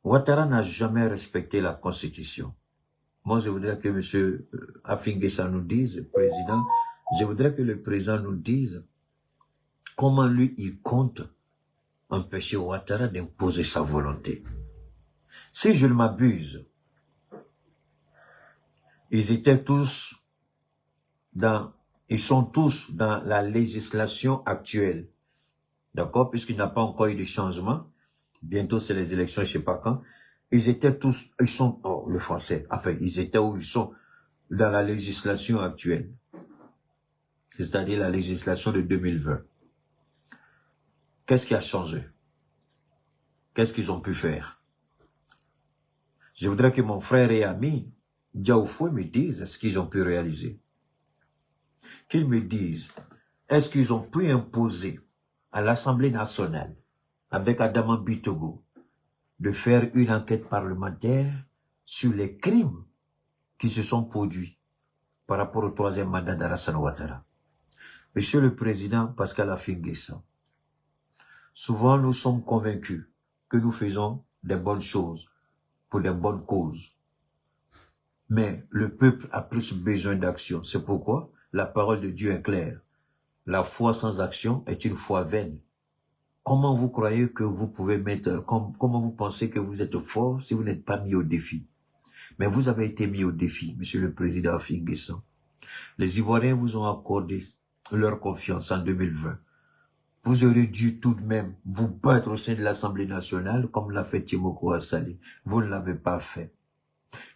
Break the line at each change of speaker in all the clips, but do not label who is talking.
Ouattara n'a jamais respecté la Constitution. Moi, je voudrais que M. Afingessa nous dise, président, je voudrais que le président nous dise comment lui, il compte empêcher Ouattara d'imposer sa volonté. Si je ne m'abuse, ils sont tous dans la législation actuelle. D'accord? Puisqu'il n'y a pas encore eu de changement. Bientôt, c'est les élections, je ne sais pas quand. Ils sont, le français, enfin, ils étaient où ils sont dans la législation actuelle. C'est-à-dire la législation de 2020. Qu'est-ce qui a changé? Qu'est-ce qu'ils ont pu faire? Je voudrais que mon frère et ami, Diaoufoué, me dise ce qu'ils ont pu réaliser. Qu'ils me disent, est-ce qu'ils ont pu imposer à l'Assemblée nationale, avec Adama Bitogo, de faire une enquête parlementaire sur les crimes qui se sont produits par rapport au troisième mandat d'Alassane Ouattara. Monsieur le Président Pascal Afingessa, souvent nous sommes convaincus que nous faisons des bonnes choses pour des bonnes causes. Mais le peuple a plus besoin d'action. C'est pourquoi la parole de Dieu est claire. La foi sans action est une foi vaine. Comment vous croyez que vous pouvez comment vous pensez que vous êtes fort si vous n'êtes pas mis au défi? Mais vous avez été mis au défi, Monsieur le Président Afingessa. Les Ivoiriens vous ont accordé leur confiance en 2020. Vous auriez dû tout de même vous battre au sein de l'Assemblée nationale comme l'a fait Tiemoko Assalé. Vous ne l'avez pas fait.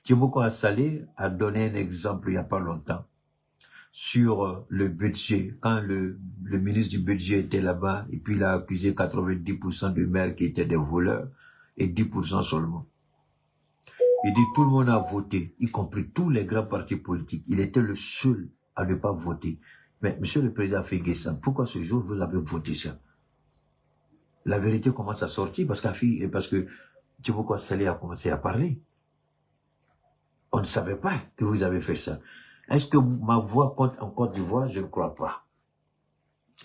Tiemoko Assalé a donné un exemple il n'y a pas longtemps sur le budget. Quand le ministre du budget était là-bas, et puis il a accusé 90% de maires qui étaient des voleurs et 10% seulement. Il dit tout le monde a voté, y compris tous les grands partis politiques. Il était le seul à ne pas voter. Mais Monsieur le Président Afingessa, pourquoi ce jour vous avez voté ça? La vérité commence à sortir parce que Tiemoko Assalé a commencé à parler. On ne savait pas que vous avez fait ça. Est-ce que ma voix compte en Côte d'Ivoire? Je ne crois pas.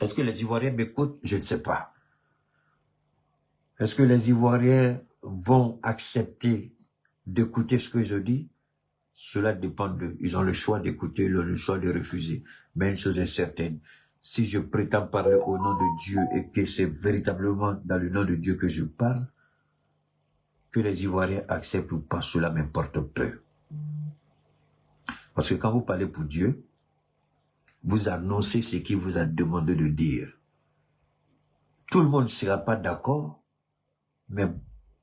Est-ce que les Ivoiriens m'écoutent? Je ne sais pas. Est-ce que les Ivoiriens vont accepter d'écouter ce que je dis? Cela dépend d'eux. Ils ont le choix d'écouter, le choix de refuser. Mais une chose est certaine, si je prétends parler au nom de Dieu et que c'est véritablement dans le nom de Dieu que je parle, que les Ivoiriens acceptent ou pas, cela m'importe peu. Parce que quand vous parlez pour Dieu, vous annoncez ce qu'il vous a demandé de dire. Tout le monde ne sera pas d'accord, mais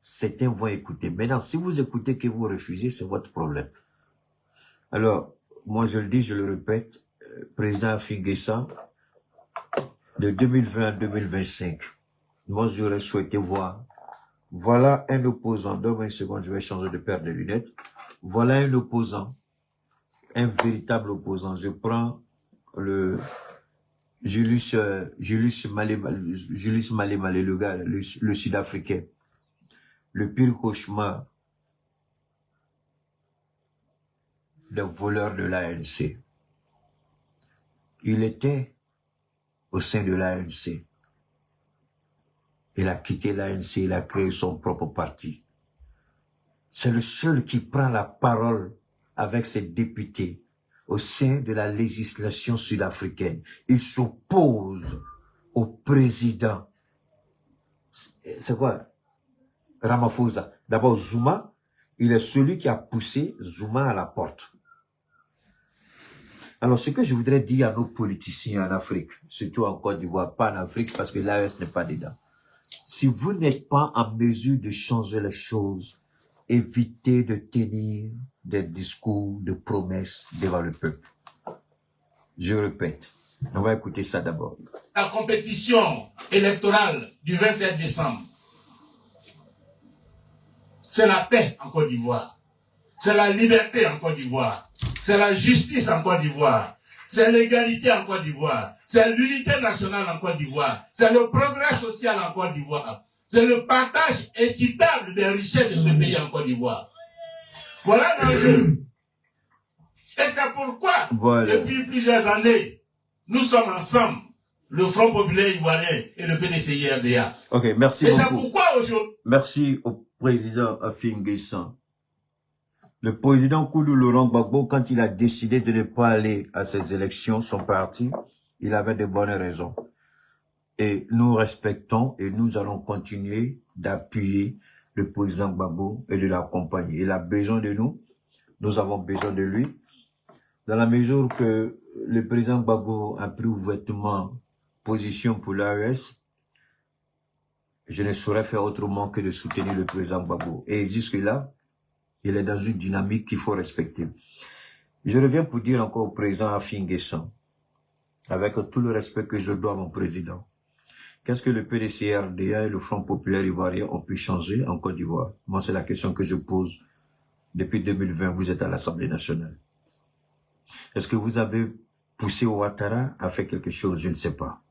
certains vont écouter. Maintenant, si vous écoutez que vous refusez, c'est votre problème. Alors, moi je le dis, je le répète, président Afingessa, de 2020 à 2025, moi j'aurais souhaité voir, voilà un opposant, donne-moi une seconde, je vais changer de paire de lunettes, voilà un opposant, un véritable opposant. Je prends le Julius Malemale, le gars, le Sud-Africain, le pire cauchemar d'un voleur de l'ANC. Il était au sein de l'ANC. Il a quitté l'ANC, il a créé son propre parti. C'est le seul qui prend la parole avec ses députés au sein de la législation sud-africaine. Il s'oppose au président. C'est quoi? Ramaphosa. D'abord, Zuma, il est celui qui a poussé Zuma à la porte. Alors, ce que je voudrais dire à nos politiciens en Afrique, surtout en Côte d'Ivoire, pas en Afrique, parce que l'AES n'est pas dedans. Si vous n'êtes pas en mesure de changer les choses, évitez de tenir des discours de promesses devant le peuple. Je répète, on va écouter ça d'abord.
La compétition électorale du 27 décembre, c'est la paix en Côte d'Ivoire. C'est la liberté en Côte d'Ivoire. C'est la justice en Côte d'Ivoire. C'est l'égalité en Côte d'Ivoire. C'est l'unité nationale en Côte d'Ivoire. C'est le progrès social en Côte d'Ivoire. C'est le partage équitable des richesses de ce pays en Côte d'Ivoire. Voilà l'enjeu. Et c'est pourquoi, depuis plusieurs années, nous sommes ensemble, le Front populaire ivoirien et le PDCI-RDA.
Ok, merci
beaucoup. Et
c'est
pourquoi aujourd'hui...
Merci président Affi N'Guessan. Le président Koudou Laurent Gbagbo, quand il a décidé de ne pas aller à ces élections, son parti, il avait de bonnes raisons. Et nous respectons et nous allons continuer d'appuyer le président Gbagbo et de l'accompagner. Il a besoin de nous, nous avons besoin de lui. Dans la mesure que le président Gbagbo a pris ouvertement position pour l'AES, je ne saurais faire autrement que de soutenir le président Gbagbo. Et jusque-là, il est dans une dynamique qu'il faut respecter. Je reviens pour dire encore au président Affi N'Guessan, avec tout le respect que je dois à mon président, qu'est-ce que le PDC-RDA et le Front Populaire Ivoirien ont pu changer en Côte d'Ivoire? Moi, c'est la question que je pose. Depuis 2020, vous êtes à l'Assemblée nationale. Est-ce que vous avez poussé Ouattara à faire quelque chose? Je ne sais pas.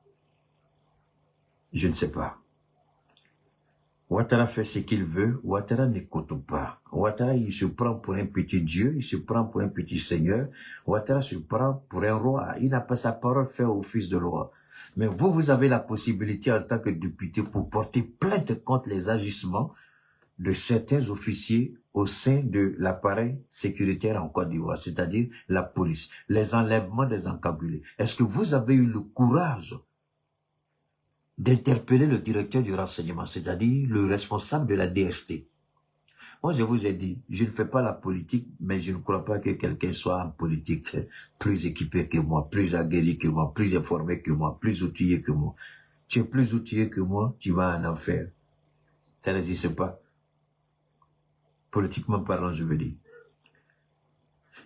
Je ne sais pas. Ouattara fait ce qu'il veut. Ouattara n'écoute pas. Ouattara, il se prend pour un petit dieu, il se prend pour un petit seigneur. Ouattara se prend pour un roi. Il n'a pas sa parole faire office de roi. Mais vous, vous avez la possibilité en tant que député pour porter plainte contre les agissements de certains officiers au sein de l'appareil sécuritaire en Côte d'Ivoire, c'est-à-dire la police, les enlèvements des encagoulés. Est-ce que vous avez eu le courage d'interpeller le directeur du renseignement, c'est-à-dire le responsable de la DST? Moi, je vous ai dit, je ne fais pas la politique, mais je ne crois pas que quelqu'un soit en politique plus équipé que moi, plus aguerri que moi, plus informé que moi, plus outillé que moi. Tu es plus outillé que moi, tu vas en enfer. Ça n'existe pas. Politiquement parlant, je veux dire.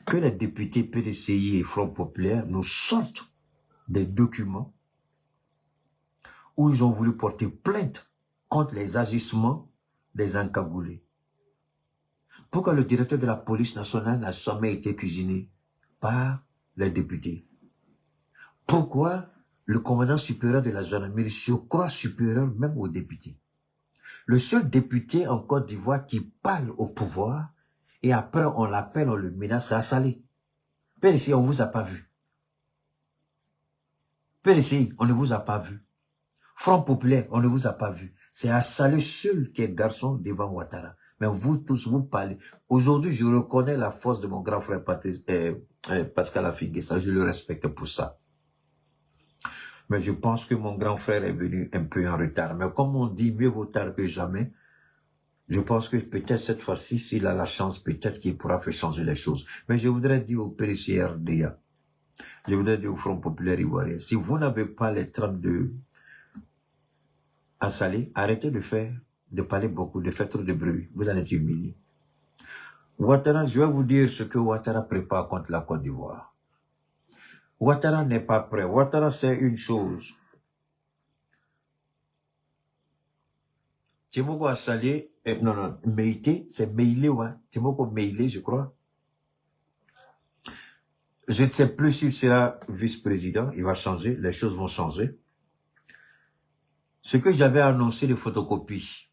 Que les députés PDCI et Front Populaire nous sortent des documents où ils ont voulu porter plainte contre les agissements des encagoulés. Pourquoi le directeur de la police nationale n'a jamais été cuisiné par les députés? Pourquoi le commandant supérieur de la gendarmerie se croit supérieur même aux députés? Le seul député en Côte d'Ivoire qui parle au pouvoir et après on l'appelle, on le menace, c'est Assalé. PDCI, on ne vous a pas vu. PDCI, on ne vous a pas vu. Front Populaire, on ne vous a pas vu. C'est Assalé seul qui est garçon devant Ouattara. Mais vous tous, vous parlez. Aujourd'hui, je reconnais la force de mon grand frère Pascal Affi N'Guessan. Je le respecte pour ça. Mais je pense que mon grand frère est venu un peu en retard. Mais comme on dit, mieux vaut tard que jamais, je pense que peut-être cette fois-ci, s'il a la chance, peut-être qu'il pourra faire changer les choses. Mais je voudrais dire au PDC-RDA, je voudrais dire au Front Populaire Ivoirien, si vous n'avez pas les trames de Assalé, arrêtez de parler beaucoup, de faire trop de bruit. Vous allez être humilié. Ouattara, je vais vous dire ce que Ouattara prépare contre la Côte d'Ivoire. Ouattara n'est pas prêt. Ouattara, c'est une chose. Timoko Assalé, non, Meïté, c'est Meïlé, ouais. Timoko Meïlé, je crois. Je ne sais plus s'il sera vice-président, il va changer, les choses vont changer. Ce que j'avais annoncé de photocopie,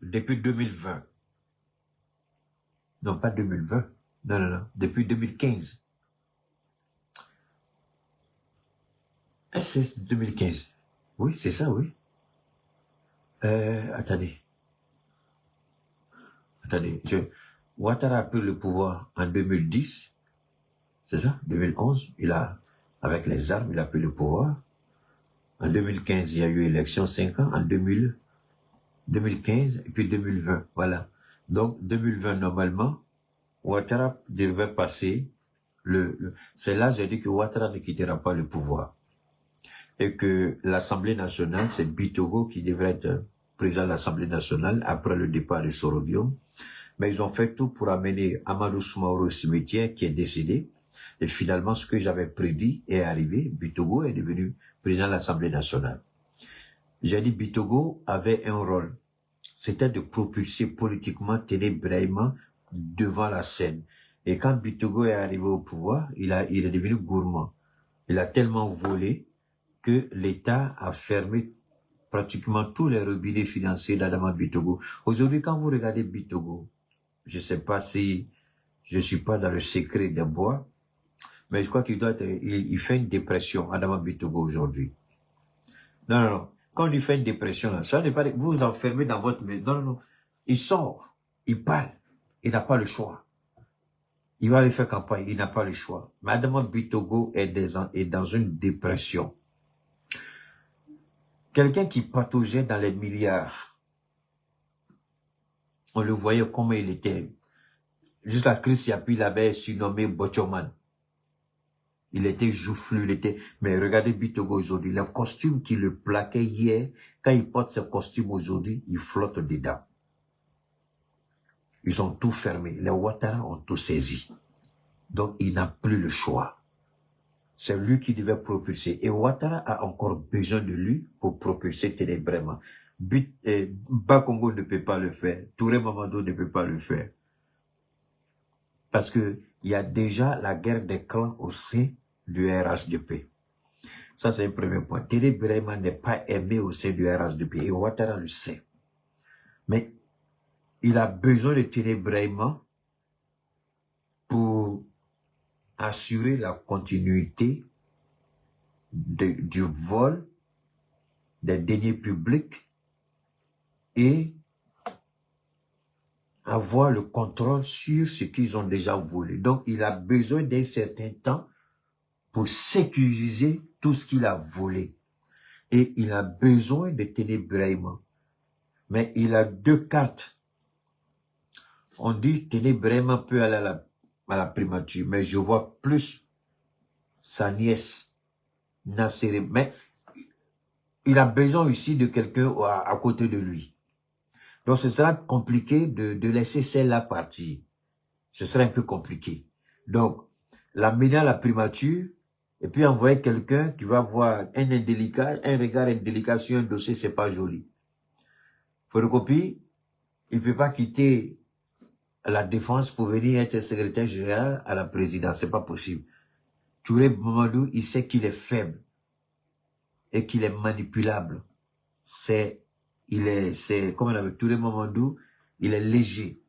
depuis 2020, non pas 2020, non, depuis 2015. Est-ce que c'est 2015? Oui, c'est ça, oui. Attendez, Ouattara a pris le pouvoir en 2010, c'est ça, 2011, avec les armes, il a pris le pouvoir. En 2015, il y a eu élection 5 ans, en 2015 et puis 2020, voilà. Donc, 2020, normalement, Ouattara devait passer c'est là, j'ai dit que Ouattara ne quittera pas le pouvoir. Et que l'Assemblée nationale, c'est Bitogo qui devrait être président de l'Assemblée nationale après le départ de Sorobium. Mais ils ont fait tout pour amener Amadou Soumaoro au cimetière qui est décédé. Et finalement, ce que j'avais prédit est arrivé. Bitogo est devenu président de l'Assemblée nationale. J'ai dit Bitogo avait un rôle. C'était de propulser politiquement Téné-Brahima devant la scène. Et quand Bitogo est arrivé au pouvoir, il est devenu gourmand. Il a tellement volé que l'État a fermé pratiquement tous les robinets financiers d'Adama Bitogo. Aujourd'hui, quand vous regardez Bitogo, je ne sais pas si je suis pas dans le secret des bois, mais je crois qu'il fait une dépression, Adama Bitogo, aujourd'hui. Non. Quand on lui fait une dépression, là, ça n'est pas, vous vous enfermez dans votre maison. Non, non, non. Il sort, il parle, il n'a pas le choix. Il va aller faire campagne, il n'a pas le choix. Madame Bitogo est dans une dépression. Quelqu'un qui pataugeait dans les milliards. On le voyait comment il était. Jusqu'à Chris Yapi l'avait surnommé Bochoman. Il était joufflu, il était... Mais regardez Bitogo aujourd'hui, le costume qui le plaquait hier, quand il porte ce costume aujourd'hui, il flotte dedans. Ils ont tout fermé. Les Ouattara ont tout saisi. Donc, il n'a plus le choix. C'est lui qui devait propulser. Et Ouattara a encore besoin de lui pour propulser Ténébrema. Bakongo ne peut pas le faire. Touré Mamadou ne peut pas le faire. Parce que il y a déjà la guerre des clans au sein du RHDP. Ça, c'est un premier point. Ténébrema n'est pas aimé au sein du RHDP. Et Ouattara le sait. Mais il a besoin de Ténébrema pour assurer la continuité du vol des deniers publics et avoir le contrôle sur ce qu'ils ont déjà volé. Donc, il a besoin d'un certain temps pour sécuriser tout ce qu'il a volé. Et il a besoin de Ténébrema. Mais il a deux cartes. On dit Ténébrema peut aller à la primature, mais je vois plus sa nièce, Nassere. Mais il a besoin aussi de quelqu'un à côté de lui. Donc ce sera compliqué de laisser celle-là partir. Ce sera un peu compliqué. Donc, l'amener à la primature, et puis envoyer quelqu'un qui va avoir un regard indélicat sur un dossier, c'est pas joli. Photocopie, il peut pas quitter la défense pour venir être secrétaire général à la présidence. C'est pas possible. Touré Mamadou, il sait qu'il est faible et qu'il est manipulable. Comme on avait Touré Mamadou, il est léger.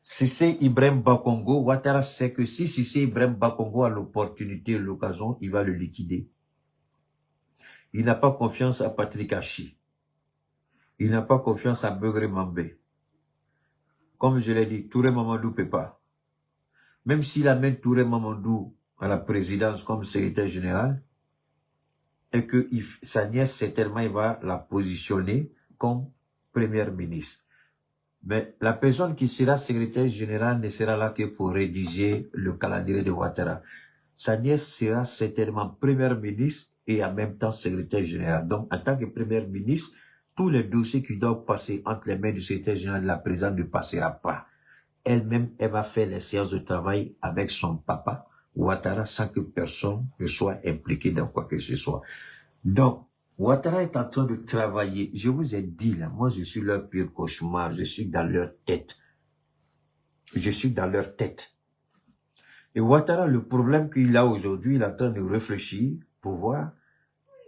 Si c'est Ibrahim Bakongo, Ouattara sait que si c'est Ibrahim Bakongo a l'opportunité et l'occasion, il va le liquider. Il n'a pas confiance à Patrick Hachi. Il n'a pas confiance à Beugre Mambé. Comme je l'ai dit, Touré Mamadou ne peut pas. Même s'il amène Touré Mamadou à la présidence comme secrétaire général, et que sa nièce, certainement, il va la positionner comme première ministre. Mais la personne qui sera secrétaire général ne sera là que pour rédiger le calendrier de Ouattara. Sa nièce sera certainement première ministre et en même temps secrétaire général. Donc, en tant que première ministre, tous les dossiers qui doivent passer entre les mains du secrétaire général de la présidente ne passera pas. Elle-même, elle va faire les séances de travail avec son papa, Ouattara, sans que personne ne soit impliqué dans quoi que ce soit. Donc, Ouattara est en train de travailler. Je vous ai dit là, moi je suis leur pire cauchemar, je suis dans leur tête. Je suis dans leur tête. Et Ouattara, le problème qu'il a aujourd'hui, il est en train de réfléchir pour voir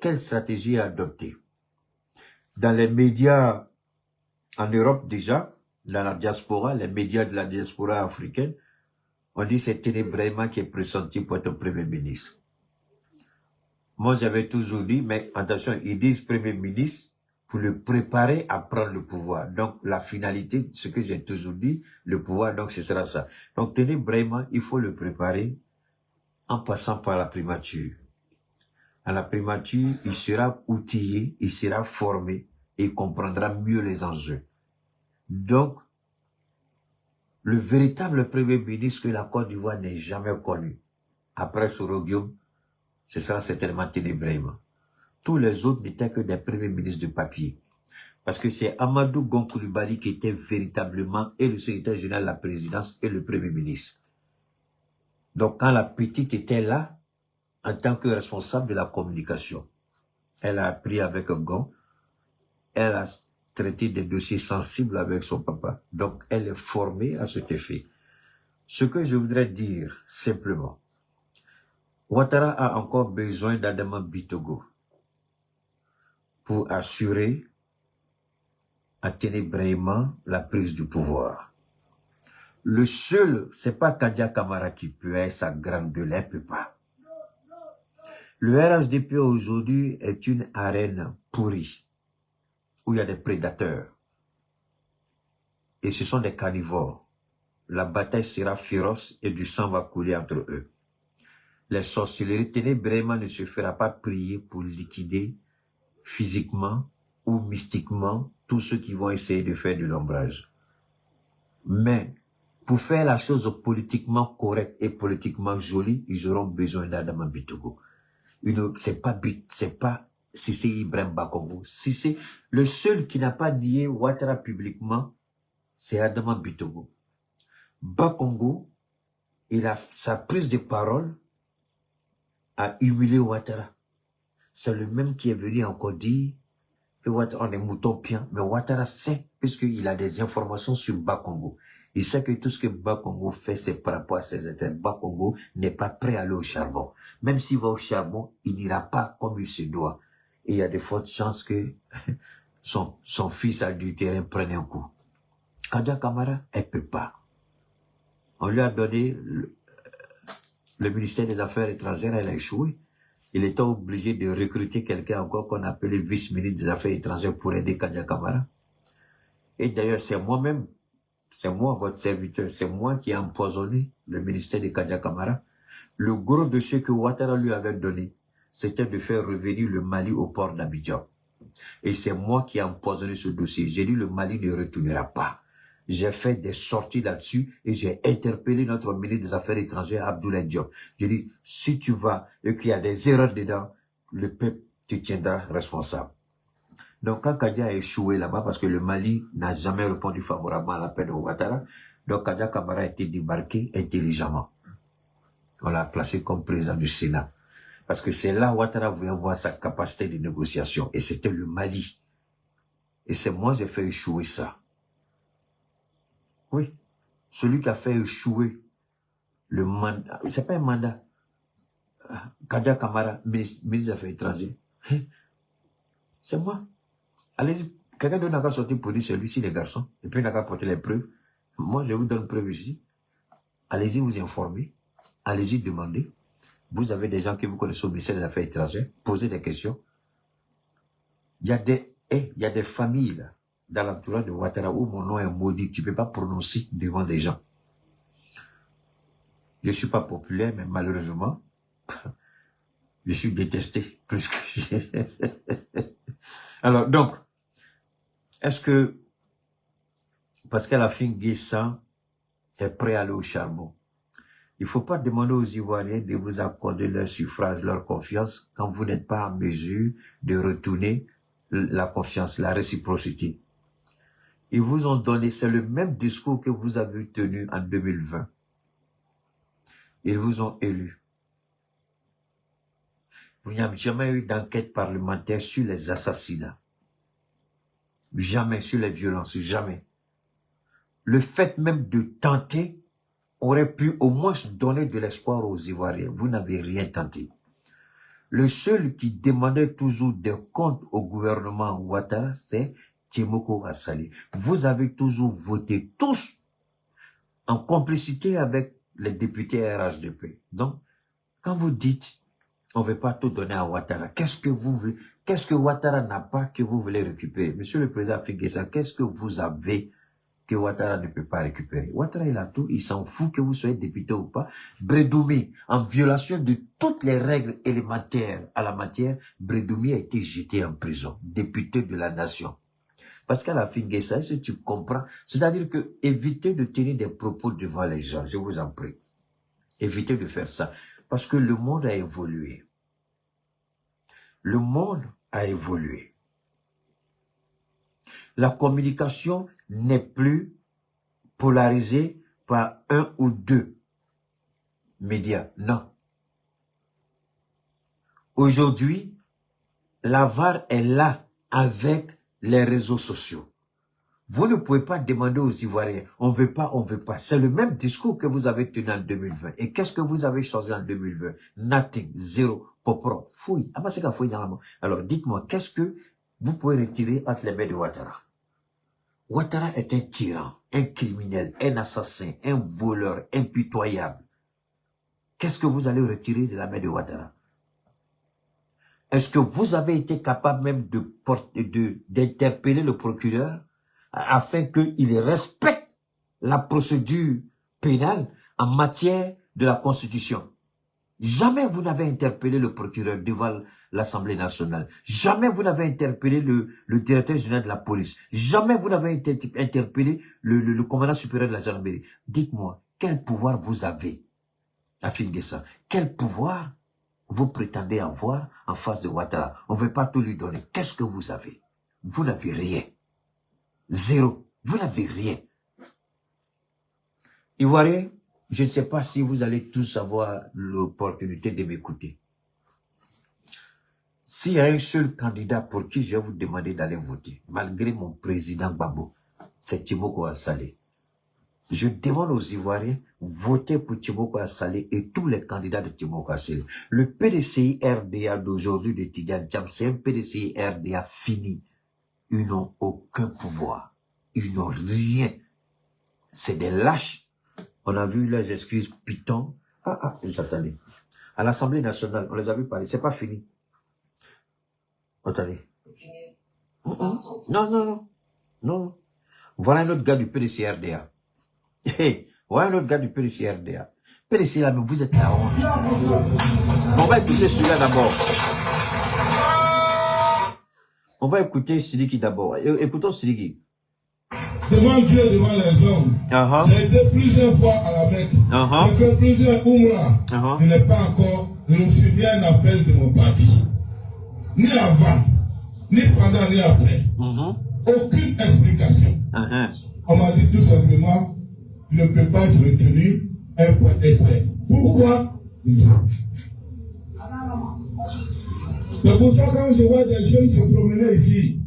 quelle stratégie adopter. Dans les médias en Europe déjà, dans la diaspora, les médias de la diaspora africaine, on dit que c'est Ténébrema qui est pressenti pour être Premier ministre. Moi, j'avais toujours dit, mais attention, ils disent Premier ministre pour le préparer à prendre le pouvoir. Donc, la finalité, ce que j'ai toujours dit, le pouvoir, donc ce sera ça. Donc, Ténébrema, il faut le préparer en passant par la primature. À la primature, il sera outillé, il sera formé et il comprendra mieux les enjeux. Donc, le véritable Premier ministre que la Côte d'Ivoire n'ait jamais connu, après Soroguium, ce sera certainement Ténébrema. Tous les autres n'étaient que des premiers ministres de papier. Parce que c'est Amadou Gon Coulibaly qui était véritablement et le secrétaire général de la présidence et le premier ministre. Donc quand la petite était là, en tant que responsable de la communication, elle a appris avec Gon, elle a traité des dossiers sensibles avec son papa. Donc elle est formée à cet effet. Ce que je voudrais dire simplement, Ouattara a encore besoin d'Adama Bitogo pour assurer à Ténébrema la prise du pouvoir. Le seul, c'est pas Kadia Kamara qui peut être sa grande gueule, elle peut pas. Le RHDP aujourd'hui est une arène pourrie, où il y a des prédateurs. Et ce sont des carnivores. La bataille sera féroce et du sang va couler entre eux. Les sorcelleries ténébrement ne se fera pas prier pour liquider physiquement ou mystiquement tous ceux qui vont essayer de faire de l'ombrage. Mais pour faire la chose politiquement correcte et politiquement jolie, ils auront besoin d'Adama Bitogo. C'est pas Cissé Ibrahim Bakongo. Cissé, le seul qui n'a pas nié Ouattara publiquement, c'est Adama Bitogo. Bakongo, sa prise de parole a humilié Ouattara. C'est le même qui est venu encore dire que Ouattara, on est mouton pian, mais Ouattara sait, puisqu'il a des informations sur Bakongo. Il sait que tout ce que Bakongo fait, c'est par rapport à ses intérêts. Bakongo n'est pas prêt à aller au charbon. Même s'il va au charbon, il n'ira pas comme il se doit. Et il y a de fortes chances que son fils a du terrain prenne un coup. Kadia Kamara, elle peut pas. On lui a donné le ministère des Affaires étrangères, elle a échoué. Il était obligé de recruter quelqu'un encore qu'on appelait vice-ministre des Affaires étrangères pour aider Kadia Kamara. Et d'ailleurs, c'est moi-même, c'est moi, votre serviteur, c'est moi qui ai empoisonné le ministère de Kadia Kamara. Le gros dossier que Ouattara lui avait donné, c'était de faire revenir le Mali au port d'Abidjan. Et c'est moi qui ai empoisonné ce dossier. J'ai dit le Mali ne retournera pas. J'ai fait des sorties là-dessus et j'ai interpellé notre ministre des Affaires étrangères, Abdoulaye Diop. J'ai dit, si tu vas et qu'il y a des erreurs dedans, le peuple te tiendra responsable. Donc quand Kadia a échoué là-bas, parce que le Mali n'a jamais répondu favorablement à l'appel de Ouattara, donc Kadia Kamara a été débarqué intelligemment. On l'a placé comme président du Sénat. Parce que c'est là où Ouattara voulait voir sa capacité de négociation. Et c'était le Mali. Et c'est moi qui ai fait échouer ça. Oui. Celui qui a fait échouer le mandat. C'est pas un mandat. Kadia Kamara, ministre des Affaires étrangères. C'est moi. Allez-y. Quelqu'un n'a qu'à sortir pour dire celui-ci, les garçons. Et puis il n'a qu'à porter les preuves. Moi, je vous donne preuve ici. Allez-y vous informer. Allez-y demander. Vous avez des gens que vous connaissez au ministère des Affaires étrangères. Posez des questions. Il y a des familles là, dans l'entourage de Ouattara où mon nom est maudit. Tu ne peux pas prononcer devant des gens. Je ne suis pas populaire, mais malheureusement, je suis détesté plus que Alors, donc, est-ce que Pascal Afin Guessan est prêt à aller au charbon? Il ne faut pas demander aux Ivoiriens de vous accorder leur suffrage, leur confiance, quand vous n'êtes pas en mesure de retourner la confiance, la réciprocité. Ils vous ont donné, c'est le même discours que vous avez tenu en 2020. Ils vous ont élus. Il n'y a jamais eu d'enquête parlementaire sur les assassinats. Jamais sur les violences, jamais. Le fait même de tenter aurait pu au moins donner de l'espoir aux Ivoiriens. Vous n'avez rien tenté. Le seul qui demandait toujours des comptes au gouvernement Ouattara, c'est Tiemoko Assali. Vous avez toujours voté tous en complicité avec les députés RHDP. Donc, quand vous dites on ne veut pas tout donner à Ouattara, qu'est-ce que vous voulez, qu'est-ce que Ouattara n'a pas que vous voulez récupérer? Monsieur le président Figuessa, qu'est-ce que vous avez que Ouattara ne peut pas récupérer? Ouattara, il a tout, il s'en fout que vous soyez député ou pas. Bredoumi, en violation de toutes les règles élémentaires à la matière, Bredoumi a été jeté en prison, député de la nation. Parce qu'à la fin de ça, si tu comprends, c'est-à-dire que évitez de tenir des propos devant les gens, je vous en prie. Évitez de faire ça. Parce que le monde a évolué. Le monde a évolué. La communication n'est plus polarisée par un ou deux médias. Non. Aujourd'hui, la VAR est là avec les réseaux sociaux. Vous ne pouvez pas demander aux Ivoiriens, on ne veut pas, on ne veut pas. C'est le même discours que vous avez tenu en 2020. Et qu'est-ce que vous avez changé en 2020? Nothing, zéro, popro, fouille. Alors dites-moi, qu'est-ce que vous pouvez retirer entre les mains de Ouattara? Ouattara est un tyran, un criminel, un assassin, un voleur impitoyable. Qu'est-ce que vous allez retirer de la main de Ouattara? Est-ce que vous avez été capable même d'interpeller le procureur afin qu'il respecte la procédure pénale en matière de la Constitution? Jamais vous n'avez interpellé le procureur devant l'Assemblée nationale. Jamais vous n'avez interpellé le directeur général de la police. Jamais vous n'avez interpellé le commandant supérieur de la gendarmerie. Dites-moi, quel pouvoir vous avez à Finguessa? Quel pouvoir vous prétendez avoir en face de Ouattara? On ne veut pas tout lui donner. Qu'est-ce que vous avez? Vous n'avez rien. Zéro. Vous n'avez rien. Ivoirien, je ne sais pas si vous allez tous avoir l'opportunité de m'écouter. S'il y a un seul candidat pour qui je vais vous demander d'aller voter, malgré mon président Gbagbo, c'est Tshimoko Assalé. Je demande aux Ivoiriens, votez pour Tshimoko Assalé et tous les candidats de Tshimoko Assalé. Le PDCI RDA d'aujourd'hui de Tidjane Thiam, c'est un PDCI RDA fini. Ils n'ont aucun pouvoir. Ils n'ont rien. C'est des lâches. On a vu les excuses pitons. J'attendais. À l'Assemblée nationale, on les a vu parler. C'est pas fini. Attendez. Non. Voilà un autre gars du PDC-RDA. Hey, voilà un autre gars du PDC-RDA. PDC là, mais vous êtes la honte. On va écouter celui-là d'abord. On va écouter Sidiki d'abord. Écoutons Sidiki.
Devant Dieu, devant les hommes. J'ai été plusieurs fois à la Mecque. J'ai fait plusieurs Umrah. Je n'ai pas encore reçu un appel de mon parti. Ni avant, ni pendant, ni après. Aucune explication. On m'a dit tout simplement, je ne peux pas être retenu, un point est prêt. Pourquoi? C'est pour ça que quand je vois des jeunes se promener ici,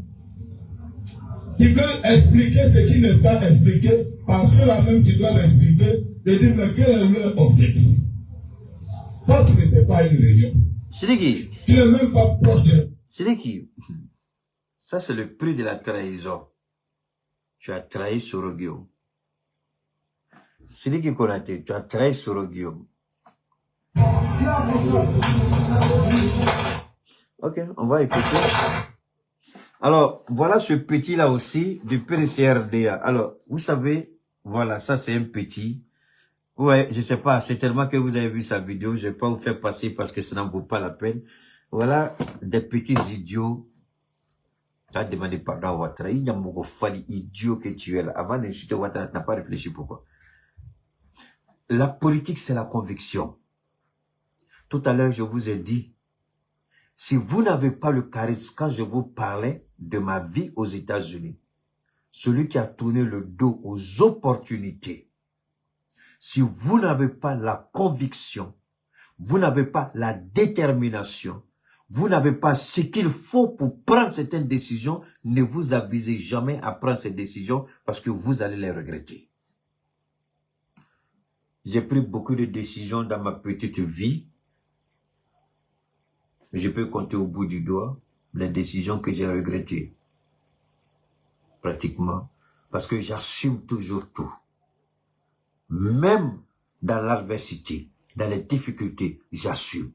qui veulent expliquer ce qui n'est pas expliqué, par ceux-là même qui doivent expliquer, de dire mais quel est leur objectif? Toi, tu n'étais pas une réunion.
Sidiki.
Tu n'es même pas proche de...
Sidiki, ça c'est le prix de la trahison. Tu as trahi Sorogio. Sidiki Konaté, tu as trahi Sorogio. Ok, on va écouter. Alors, voilà ce petit-là aussi, du PDC-RDA. Alors, vous savez, voilà, ça c'est un petit. Ouais, je sais pas, c'est tellement que vous avez vu sa vidéo, je vais pas vous faire passer parce que ça n'en vaut pas la peine. Voilà, des petits idiots. Tu as demandé pardon à Ouattara. Il y a un fali idiot que tu es là. Avant d'insulter Ouattara, tu n'as pas réfléchi pourquoi. La politique, c'est la conviction. Tout à l'heure, je vous ai dit, si vous n'avez pas le charisme, quand je vous parlais de ma vie aux États-Unis, celui qui a tourné le dos aux opportunités, si vous n'avez pas la conviction, vous n'avez pas la détermination, vous n'avez pas ce qu'il faut pour prendre certaines décisions, ne vous avisez jamais à prendre ces décisions parce que vous allez les regretter. J'ai pris beaucoup de décisions dans ma petite vie. Je peux compter au bout du doigt les décisions que j'ai regrettées. Pratiquement. Parce que j'assume toujours tout. Même dans l'adversité, dans les difficultés, j'assume.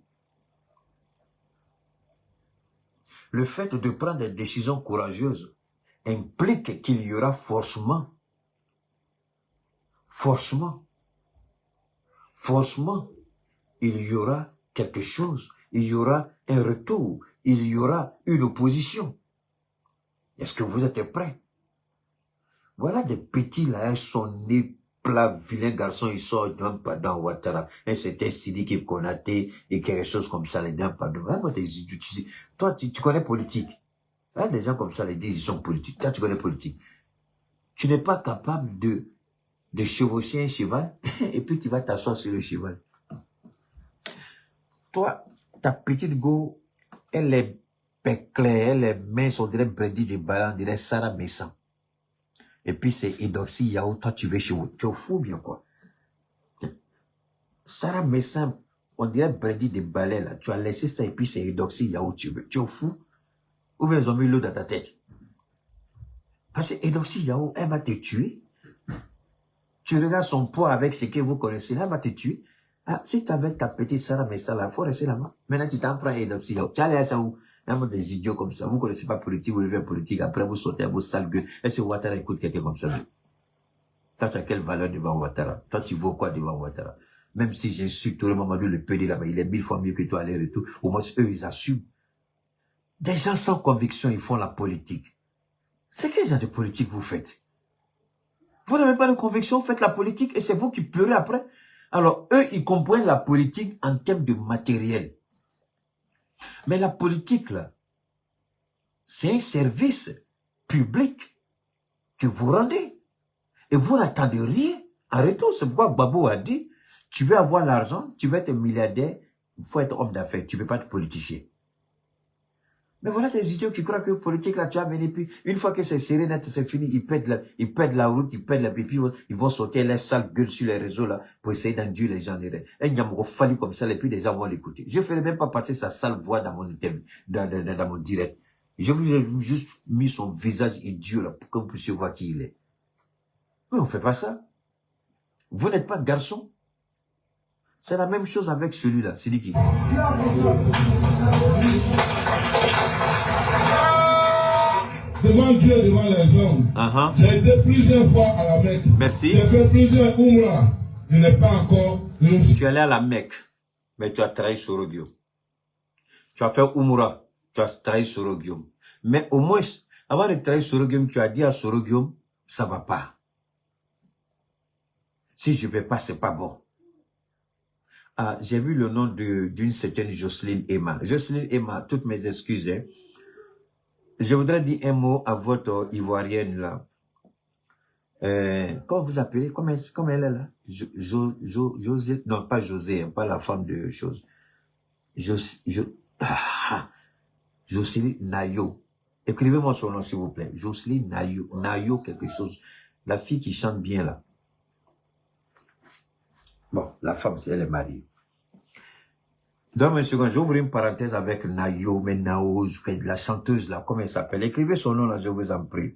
Le fait de prendre des décisions courageuses implique qu'il y aura forcément, il y aura quelque chose, il y aura un retour, il y aura une opposition. Est-ce que vous êtes prêts? Voilà des petits là, ils sont nés plat, vilain garçon, ils sortent d'un pas dans Ouattara. Et c'était Sidiki Konaté et quelque chose comme ça, les d'un pas dans. Toi, tu connais politique. Là, des gens comme ça, les disent, ils sont politiques. Toi, tu connais politique. Tu n'es pas capable de chevaucher un cheval et puis tu vas t'asseoir sur le cheval. Toi, ta petite go, elle est claire, elle est mince, on dirait Brady de Ballon, on dirait Sarah Messan. Et puis c'est Edoxy Yao, toi tu veux chez vous. Tu es fou bien quoi. Sarah Messan, on dirait Brady de Ballet là. Tu as laissé ça et puis c'est Edoxy Yao, tu veux. Tu es fou. Ou bien ils ont mis l'eau dans ta tête. Parce que Edoxy Yao, elle va te tuer. Tu regardes son poids avec ce que vous connaissez là, elle va te tuer. Ah, si tu avais ta petite Sarah Messa là, il faut rester là-bas. Maintenant, tu t'en prends et donc, si tu allais à ça où? Il y a des idiots comme ça. Vous ne connaissez pas politique, vous levez politique, après vous sautez à vos sales gueules. Est-ce que Ouattara écoute quelqu'un comme ça? Toi, tu as quelle valeur devant Ouattara? Toi, tu vaux quoi devant Ouattara? Même si j'insulte tout le Mamadou, le PD là-bas, il est 1000 fois mieux que toi, aller et tout. Au moins, eux, ils assument. Des gens sans conviction, ils font la politique. C'est quel genre de politique vous faites? Vous n'avez pas de conviction, vous faites la politique et c'est vous qui pleurez après. Alors, eux, ils comprennent la politique en termes de matériel. Mais la politique, là, c'est un service public que vous rendez. Et vous n'attendez rien en retour. C'est pourquoi Gbagbo a dit, tu veux avoir l'argent, tu veux être milliardaire, il faut être homme d'affaires, tu ne peux pas être politicien. Mais voilà des idiots qui croient que politique, là, tu as mené, puis une fois que c'est serré net, c'est fini, ils pètent la route, ils pètent la pipi, ils vont sauter les sales gueules sur les réseaux, là, pour essayer d'induire les gens. Et il y a un fallu comme ça, et puis les gens vont l'écouter. Je ne ferai même pas passer sa sale voix dans mon dans mon direct. Je vous ai juste mis son visage idiot, là, pour que vous puissiez voir qui il est. Mais on ne fait pas ça. Vous n'êtes pas garçon. C'est la même chose avec celui-là. C'est qui?
Devant Dieu, devant les hommes. J'ai été plusieurs fois à la Mecque.
Merci.
J'ai fait plusieurs Umrah. Je n'ai pas encore.
Tu es allé à la Mecque, mais tu as trahi Soroguium. Tu as fait Umrah, tu as trahi Soroguium. Mais au moins, avant de trahir Soroguium, tu as dit à Soroguium, ça va pas. Si je ne vais pas, c'est pas bon. Ah, j'ai vu le nom d'une certaine Jocelyne Emma. Jocelyne Emma, toutes mes excuses. Hein. Je voudrais dire un mot à votre Ivoirienne là. Comment vous appelez? Comment elle est là? José, non, pas José, hein, pas la femme de chose. Jocelyne Nayo. Écrivez-moi son nom, s'il vous plaît. Jocelyne Nayo. Nayo quelque chose. La fille qui chante bien là. Bon, la femme, elle est mariée. Donne-moi une seconde, j'ouvre une parenthèse avec Nayo, mais Nao, la chanteuse là, comment elle s'appelle? Écrivez son nom là, je vous en prie.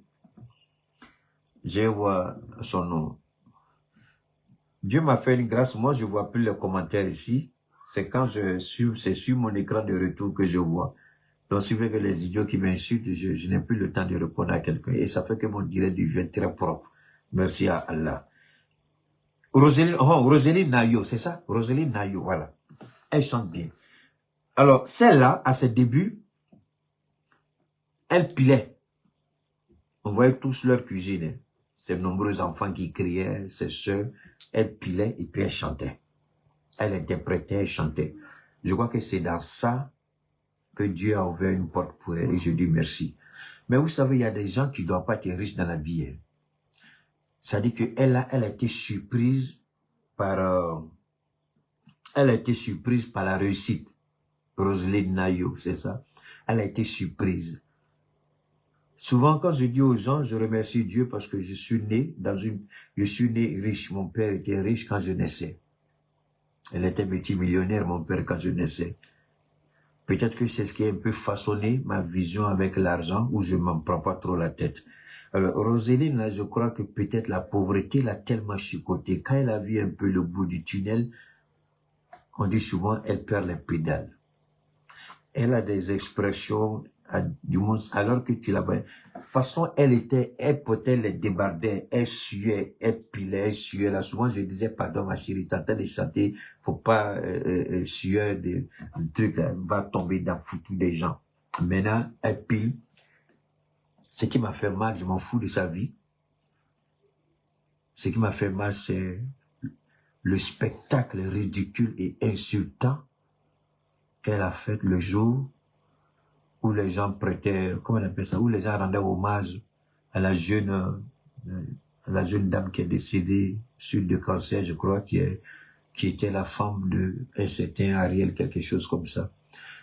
Je vois son nom. Dieu m'a fait une grâce, moi je ne vois plus les commentaires ici. C'est quand c'est sur mon écran de retour que je vois. Donc si vous avez les idiots qui m'insultent, je n'ai plus le temps de répondre à quelqu'un. Et ça fait que mon direct devient très propre. Merci à Allah. Roséline Nayo, c'est ça? Roséline Nayo, voilà. Elle chante bien. Alors, celle-là, à ses débuts, elle pilait. On voyait tous leur cuisine. Hein. Ses nombreux enfants qui criaient, ses soeurs. Elle pilait et puis elle chantait. Elle interprétait, elle chantait. Je crois que c'est dans ça que Dieu a ouvert une porte pour elle et je dis merci. Mais vous savez, il y a des gens qui ne doivent pas être riches dans la vie. Hein. C'est-à-dire qu'elle a été surprise par... elle a été surprise par la réussite. Roséline Nayo, c'est ça. Elle a été surprise. Souvent, quand je dis aux gens, je remercie Dieu parce que je suis né riche. Mon père était riche quand je naissais. Elle était multimillionnaire, mon père, quand je naissais. Peut-être que c'est ce qui a un peu façonné ma vision avec l'argent, où je ne m'en prends pas trop la tête. Alors, Roséline, là, je crois que peut-être la pauvreté l'a tellement chicoté. Quand elle a vu un peu le bout du tunnel, on dit souvent, elle perd les pédales. Elle a des expressions, du moins, alors que tu l'as vu. De toute façon, elle peut-être les débardait, elle suait, elle pilait, elle suait. Là, souvent, je disais, pardon, ma chérie, t'es en train de chanter, faut pas suer des trucs, là, va tomber dans le foutu des gens. Maintenant, elle pile. Ce qui m'a fait mal, je m'en fous de sa vie. Ce qui m'a fait mal, c'est le spectacle ridicule et insultant qu'elle a fait le jour où les gens prêtaient, comment on appelle ça, où les gens rendaient hommage à la jeune dame qui est décédée suite de cancer, je crois, qui était la femme de un certain Ariel, quelque chose comme ça.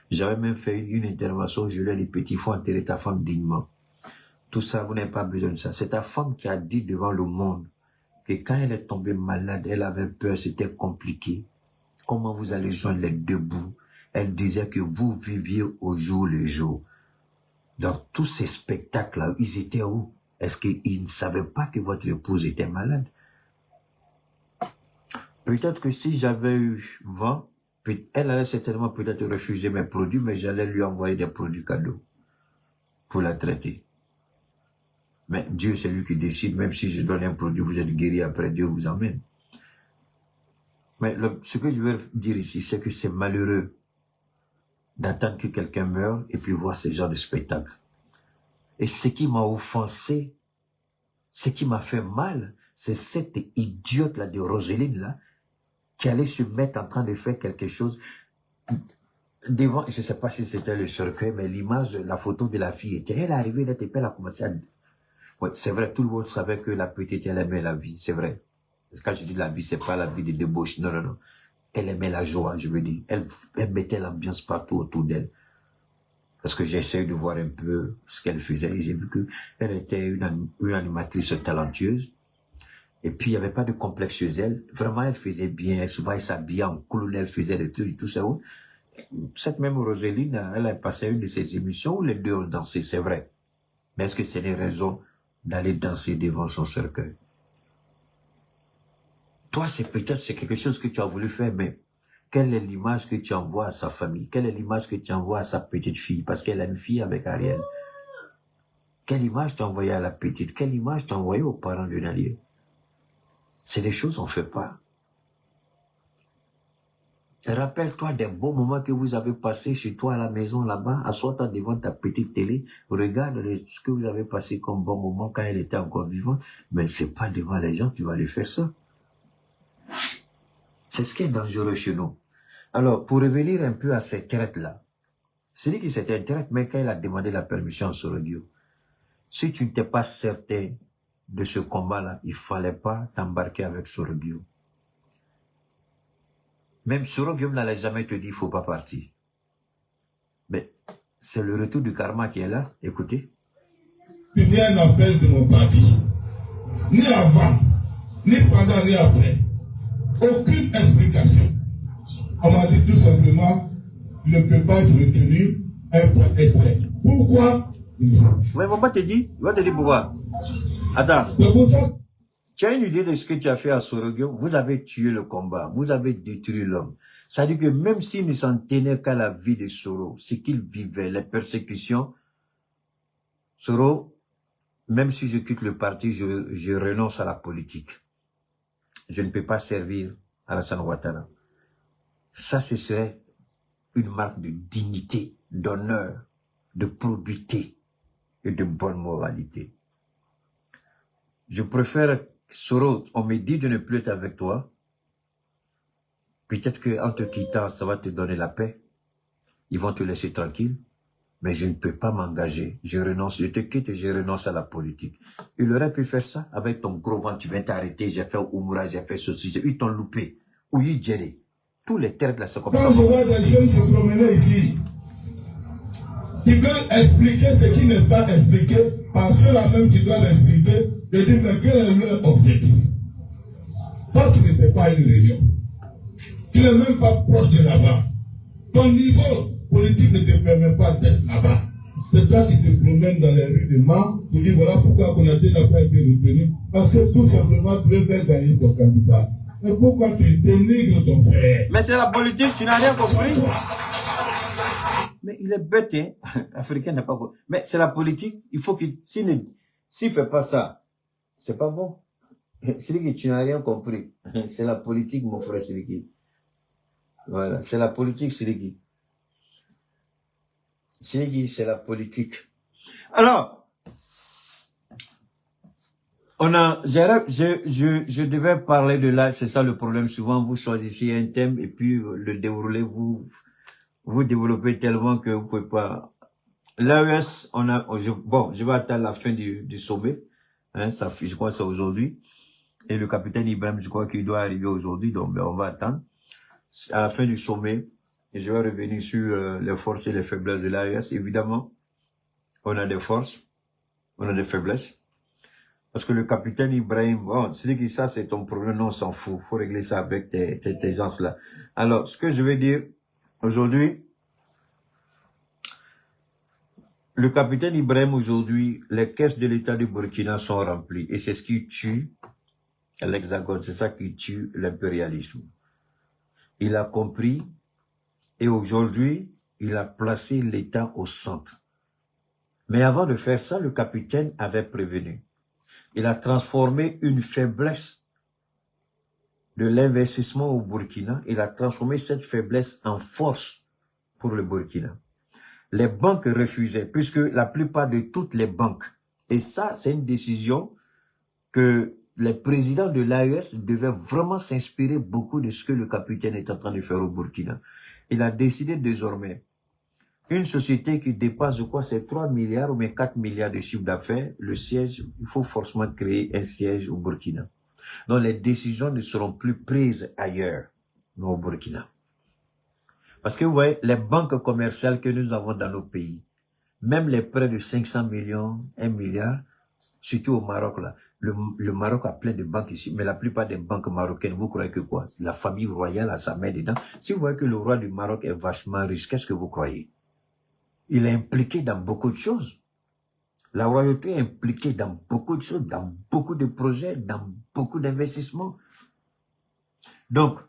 J'avais même fait une intervention, je lui ai dit, petit, il faut enterrer ta femme dignement. Tout ça, vous n'avez pas besoin de ça. C'est ta femme qui a dit devant le monde que quand elle est tombée malade, elle avait peur, c'était compliqué. Comment vous allez joindre les deux bouts? Elle disait que vous viviez au jour le jour. Dans tous ces spectacles-là, ils étaient où? Est-ce qu'ils ne savaient pas que votre épouse était malade? Peut-être que si j'avais eu vent, elle allait certainement peut-être refuser mes produits, mais j'allais lui envoyer des produits cadeaux pour la traiter. Mais Dieu, c'est lui qui décide. Même si je donne un produit, vous êtes guéri, après Dieu vous emmène. Mais ce que je veux dire ici, c'est que c'est malheureux d'attendre que quelqu'un meure et puis voir ce genre de spectacle. Et ce qui m'a offensé, ce qui m'a fait mal, c'est cette idiote-là de Roseline-là qui allait se mettre en train de faire quelque chose devant, je ne sais pas si c'était le cercueil, mais l'image, la photo de la fille était, elle est arrivée, elle a commencé à... Oui, c'est vrai, tout le monde savait que la petite, elle aimait la vie, c'est vrai. Quand je dis la vie, c'est pas la vie de débauche, non, non, non. Elle aimait la joie, je veux dire. Elle mettait l'ambiance partout autour d'elle. Parce que j'ai essayé de voir un peu ce qu'elle faisait et j'ai vu qu'elle était une animatrice talentueuse. Et puis, il n'y avait pas de complexe chez elle. Vraiment, elle faisait bien. Souvent, elle s'habillait en couleur, elle faisait des trucs, tout ça. Cette même Roseline, elle a passé une de ses émissions où les deux ont dansé, c'est vrai. Mais est-ce que c'est des raisons d'aller danser devant son cercueil? Toi, c'est quelque chose que tu as voulu faire, mais quelle est l'image que tu envoies à sa famille? Quelle est l'image que tu envoies à sa petite fille? Parce qu'elle a une fille avec Ariel. Quelle image tu as envoyée à la petite? Quelle image tu as envoyée aux parents de Nalier? C'est des choses qu'on ne fait pas. Rappelle-toi des beaux moments que vous avez passés chez toi à la maison là-bas, assois-toi devant ta petite télé, regarde ce que vous avez passé comme bon moment quand elle était encore vivante, mais c'est pas devant les gens que tu vas aller faire ça. C'est ce qui est dangereux chez nous. Alors, pour revenir un peu à cette traite-là, celui qui s'était traite, mais quand il a demandé la permission à Sorogio, si tu n'étais pas certain de ce combat-là, il ne fallait pas t'embarquer avec Sorogio. Même Sorogio n'allait jamais te dire, il ne faut pas partir. Mais c'est le retour du karma qui est là. Écoutez.
Il n'y a un appel de mon parti. Ni avant, ni pendant, ni après. Aucune explication. On m'a dit tout simplement, tu ne peux pas être retenu, un point est prêt. Pourquoi?
Mais on va te dire pourquoi. Attends.
C'est pour ça.
Tu as une idée de ce que tu as fait à Sorogio? Vous avez tué le combat, vous avez détruit l'homme. Ça veut dire que même s'il ne s'en tenait qu'à la vie de Soro, ce qu'il vivait, les persécutions, Soro, même si je quitte le parti, je renonce à la politique. Je ne peux pas servir Alassane Ouattara. Ça, ce serait une marque de dignité, d'honneur, de probité et de bonne moralité. Je préfère, Soro, on me dit de ne plus être avec toi. Peut-être qu'en te quittant, ça va te donner la paix. Ils vont te laisser tranquille. Mais je ne peux pas m'engager. Je renonce, je te quitte et je renonce à la politique. Il aurait pu faire ça avec ton gros ventre. Tu viens t'arrêter, j'ai fait Oumoura, j'ai fait ceci, ils t'ont loupé. Ou ils gèrent. Tous les terres de la seconde.
Quand je vois des jeunes se promener ici, qui veulent expliquer ce qui n'est pas expliqué, par ceux-là même qui doivent expliquer, je dis, mais quel est leur objectif? Toi, tu n'étais pas une réunion. Tu n'es même pas proche de là-bas. Ton niveau politique ne te permet pas d'être là-bas. C'est toi qui te promènes dans les rues de Mans pour dire voilà pourquoi Konaté n'a pas été retenu. Parce que tout simplement, tu veux faire gagner ton candidat. Mais pourquoi tu dénigres ton frère?
Mais c'est la politique, tu n'as rien compris. Mais il est bête, hein. Africain n'a pas compris. Mais c'est la politique, il faut qu'il... S'il ne fait pas ça, c'est pas bon. Siliki, tu n'as rien compris. C'est la politique, mon frère Siliki. Voilà, c'est la politique, Siliki. Siliki, c'est la politique. Alors, je devais parler de là, c'est ça le problème. Souvent, vous choisissez un thème et puis le déroulez, vous développez tellement que vous pouvez pas. L'AES, je vais attendre la fin du sommet. Hein, ça, je crois que c'est aujourd'hui. Et le capitaine Ibrahim, je crois qu'il doit arriver aujourd'hui, donc on va attendre. À la fin du sommet, et je vais revenir sur les forces et les faiblesses de l'AES. Évidemment, on a des forces, on a des faiblesses. Parce que le capitaine Ibrahim, bon, c'est que ça c'est ton problème, non, on s'en fout. Faut régler ça avec tes gens-là. Alors, ce que je vais dire aujourd'hui, le capitaine Ibrahim aujourd'hui, les caisses de l'État du Burkina sont remplies. Et c'est ce qui tue l'Hexagone. C'est ça qui tue l'impérialisme. Il a compris et aujourd'hui, il a placé l'État au centre. Mais avant de faire ça, le capitaine avait prévenu. Il a transformé une faiblesse de l'investissement au Burkina. Il a transformé cette faiblesse en force pour le Burkina. Les banques refusaient, puisque la plupart de toutes les banques, et ça, c'est une décision que les présidents de l'AES devaient vraiment s'inspirer beaucoup de ce que le capitaine est en train de faire au Burkina. Il a décidé désormais, une société qui dépasse, je crois, c'est 3 milliards ou bien 4 milliards de chiffre d'affaires, le siège, il faut forcément créer un siège au Burkina. Donc les décisions ne seront plus prises ailleurs, mais au Burkina. Parce que vous voyez, les banques commerciales que nous avons dans nos pays, même les prêts de 500 millions, 1 milliard, surtout au Maroc, là, le Maroc a plein de banques ici, mais la plupart des banques marocaines, vous croyez que quoi? La famille royale a sa main dedans. Si vous voyez que le roi du Maroc est vachement riche, qu'est-ce que vous croyez? Il est impliqué dans beaucoup de choses. La royauté est impliquée dans beaucoup de choses, dans beaucoup de projets, dans beaucoup d'investissements. Donc,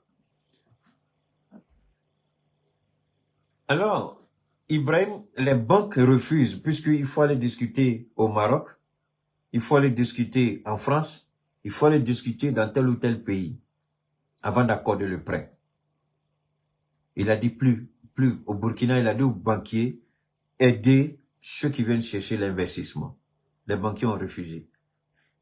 alors, Ibrahim, les banques refusent, puisqu'il faut aller discuter au Maroc, il faut aller discuter en France, il faut aller discuter dans tel ou tel pays, avant d'accorder le prêt. Il a dit plus. Au Burkina, il a dit aux banquiers, aidez ceux qui viennent chercher l'investissement. Les banquiers ont refusé.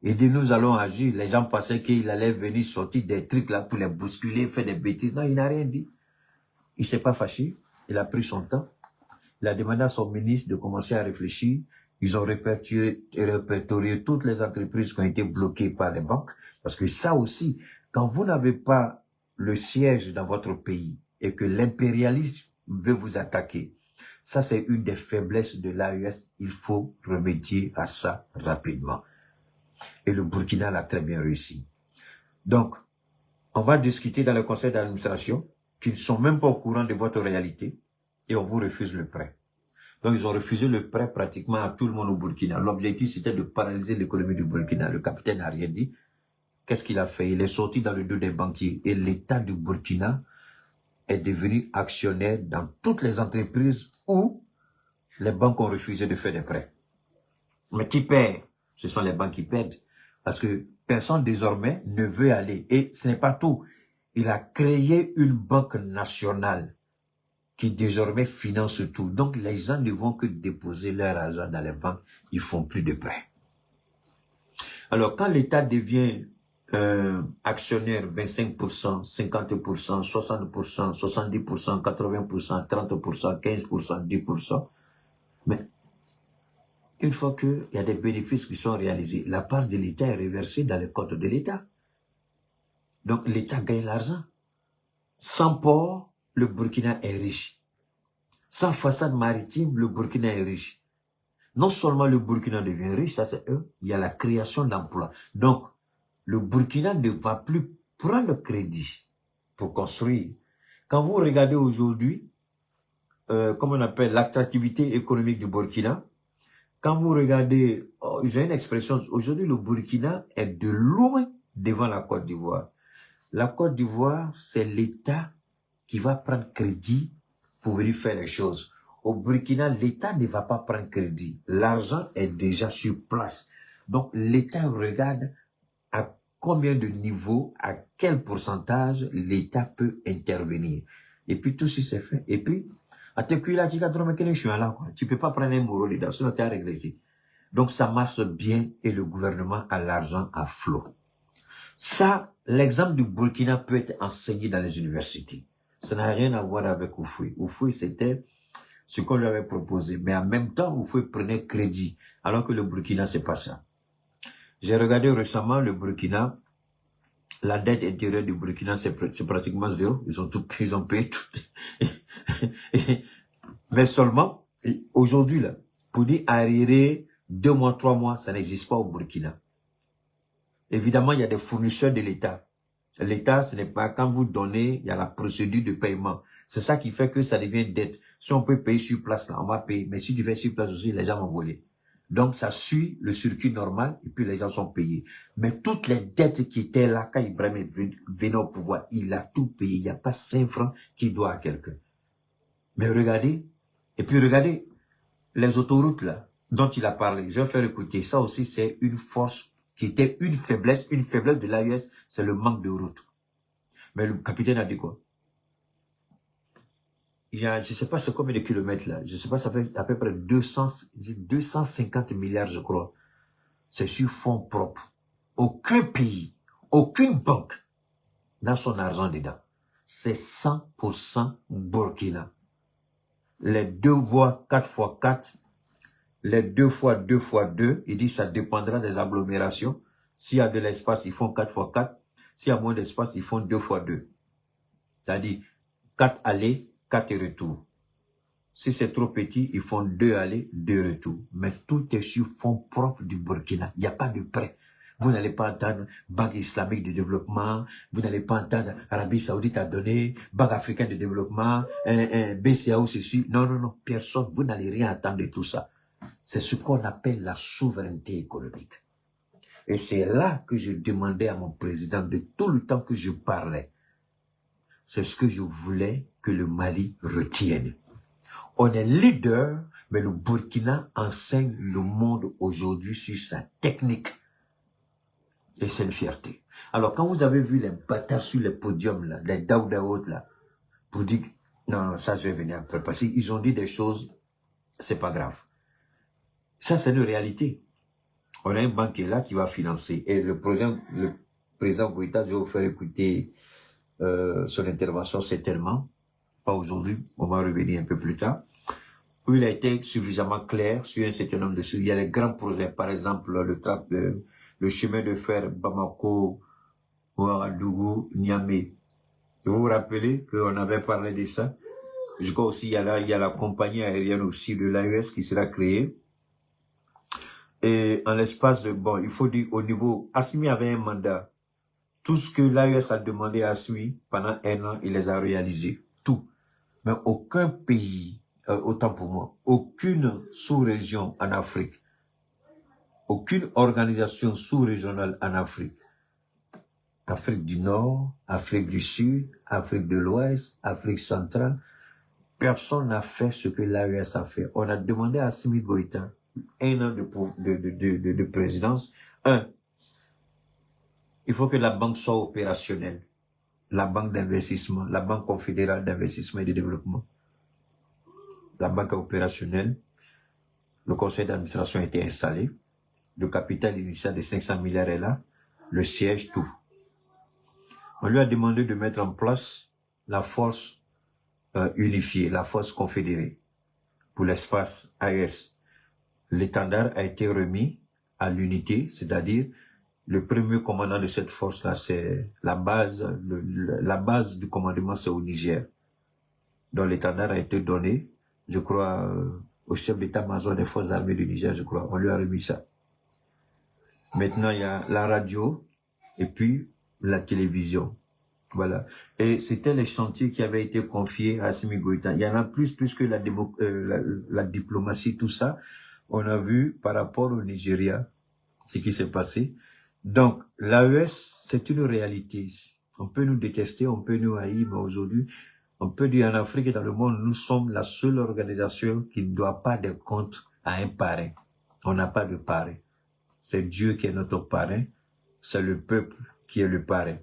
Il dit, nous allons agir. Les gens pensaient qu'il allait venir sortir des trucs là pour les bousculer, faire des bêtises. Non, il n'a rien dit. Il ne s'est pas fâché. Il a pris son temps. Il a demandé à son ministre de commencer à réfléchir. Ils ont répertorié toutes les entreprises qui ont été bloquées par les banques. Parce que ça aussi, quand vous n'avez pas le siège dans votre pays et que l'impérialisme veut vous attaquer, ça c'est une des faiblesses de l'AES. Il faut remédier à ça rapidement. Et le Burkina l'a très bien réussi. Donc, on va discuter dans le conseil d'administration qui ne sont même pas au courant de votre réalité et on vous refuse le prêt. Donc, ils ont refusé le prêt pratiquement à tout le monde au Burkina. L'objectif, c'était de paralyser l'économie du Burkina. Le capitaine n'a rien dit. Qu'est-ce qu'il a fait? Il est sorti dans le dos des banquiers. Et l'État du Burkina est devenu actionnaire dans toutes les entreprises où les banques ont refusé de faire des prêts. Mais qui perd? Ce sont les banques qui perdent. Parce que personne désormais ne veut aller. Et ce n'est pas tout. Il a créé une banque nationale qui désormais finance tout. Donc, les gens ne vont que déposer leur argent dans les banques. Ils font plus de prêts. Alors, quand l'État devient actionnaire 25%, 50%, 60%, 70%, 80%, 30%, 15%, 10%, mais une fois qu'il y a des bénéfices qui sont réalisés, la part de l'État est reversée dans les comptes de l'État. Donc, l'État gagne l'argent. Sans port, le Burkina est riche. Sans façade maritime, le Burkina est riche. Non seulement le Burkina devient riche, ça c'est eux, il y a la création d'emplois. Donc, le Burkina ne va plus prendre crédit pour construire. Quand vous regardez aujourd'hui, comment on appelle l'attractivité économique du Burkina, quand vous regardez, j'ai une expression, aujourd'hui le Burkina est de loin devant la Côte d'Ivoire. La Côte d'Ivoire, c'est l'État qui va prendre crédit pour venir faire les choses. Au Burkina, l'État ne va pas prendre crédit. L'argent est déjà sur place. Donc, l'État regarde à combien de niveaux, à quel pourcentage l'État peut intervenir. Et puis, tout ceci c'est fait. Et puis, tu ne peux pas prendre un euro dedans, sinon tu as régressé. Donc, ça marche bien et le gouvernement a l'argent à flot. Ça, l'exemple du Burkina peut être enseigné dans les universités. Ça n'a rien à voir avec Houphouët. Houphouët, c'était ce qu'on lui avait proposé. Mais en même temps, Houphouët prenait crédit, alors que le Burkina, c'est pas ça. J'ai regardé récemment le Burkina. La dette intérieure du Burkina, c'est pratiquement zéro. Ils ont payé tout. Mais seulement, aujourd'hui, là, pour dire arriéré 2 mois, 3 mois, ça n'existe pas au Burkina. Évidemment, il y a des fournisseurs de l'État. L'État, ce n'est pas quand vous donnez, il y a la procédure de paiement. C'est ça qui fait que ça devient dette. Si on peut payer sur place, là, on va payer. Mais si tu fais sur place aussi, les gens vont voler. Donc, ça suit le circuit normal et puis les gens sont payés. Mais toutes les dettes qui étaient là, quand Ibrahim venait au pouvoir, il a tout payé. Il n'y a pas 5 francs qu'il doit à quelqu'un. Mais regardez, et puis regardez, les autoroutes là, dont il a parlé, je vais faire écouter. Ça aussi, c'est une force qui était une faiblesse de l'AES, c'est le manque de routes. Mais le capitaine a dit quoi? Il y a, je ne sais pas c'est combien de kilomètres là, je ne sais pas, ça fait à peu près 250 milliards, je crois. C'est sur fonds propres. Aucun pays, aucune banque n'a son argent dedans. C'est 100% Burkina. Les 2 voies 4x4, les 2 fois 2 fois 2, il dit ça dépendra des agglomérations. S'il y a de l'espace, ils font 4x4. S'il y a moins d'espace, ils font 2 fois 2. C'est-à-dire 4 allées, 4 retours. Si c'est trop petit, ils font 2 allées, 2 retours. Mais tout est sur fonds propres du Burkina. Il n'y a pas de prêt. Vous n'allez pas entendre Banque islamique de développement, vous n'allez pas entendre Arabie Saoudite a donné, Banque africaine de développement, BCAO, ceci. Non, non, non, personne, vous n'allez rien entendre de tout ça. C'est ce qu'on appelle la souveraineté économique. Et c'est là que je demandais à mon président de tout le temps que je parlais. C'est ce que je voulais que le Mali retienne. On est leader, mais le Burkina enseigne le monde aujourd'hui sur sa technique. Et c'est une fierté. Alors, quand vous avez vu les bâtards sur les podiums, là, les Daoudaout, là, pour dire, non, ça, je vais venir après, parce qu'ils ont dit des choses, c'est pas grave. Ça, c'est une réalité. On a une banque qui est là qui va financer. Et le président Goïta, je vais vous faire écouter son intervention, certainement. Pas aujourd'hui, on va revenir un peu plus tard. Où il a été suffisamment clair sur un certain nombre de choses. Il y a les grands projets, par exemple, le chemin de fer Bamako, Ouagadougou, Niamey. Vous vous rappelez qu'on avait parlé de ça? Je crois aussi il y a la compagnie aérienne aussi de l'AES qui sera créée. Et en l'espace de, bon, il faut dire au niveau, Assimi avait un mandat. Tout ce que l'AES a demandé à Assimi pendant 1 an, il les a réalisés. Tout. Mais aucun pays, autant pour moi, aucune sous-région en Afrique, aucune organisation sous-régionale en Afrique, Afrique du Nord, Afrique du Sud, Afrique de l'Ouest, Afrique centrale, personne n'a fait ce que l'AES a fait. On a demandé à Assimi Goïta 1 an de présidence. Il faut que la banque soit opérationnelle. La banque d'investissement, la banque confédérale d'investissement et de développement. La banque est opérationnelle. Le conseil d'administration a été installé. Le capital initial de 500 milliards est là. Le siège, tout. On lui a demandé de mettre en place la force unifiée, la force confédérée pour l'espace AES. L'étendard a été remis à l'unité, c'est-à-dire le premier commandant de cette force-là, c'est la base du commandement, c'est au Niger. Donc l'étendard a été donné, je crois, au chef d'état-major des forces armées du Niger, je crois. On lui a remis ça. Maintenant, il y a la radio et puis la télévision. Voilà. Et c'était les chantiers qui avaient été confiés à Assimi Goïta. Il y en a plus que la diplomatie, tout ça. On a vu par rapport au Nigeria ce qui s'est passé. Donc, l'AES, c'est une réalité. On peut nous détester, on peut nous haïr, mais aujourd'hui, on peut dire en Afrique et dans le monde, nous sommes la seule organisation qui ne doit pas de compte à un parrain. On n'a pas de parrain. C'est Dieu qui est notre parrain. C'est le peuple qui est le parrain.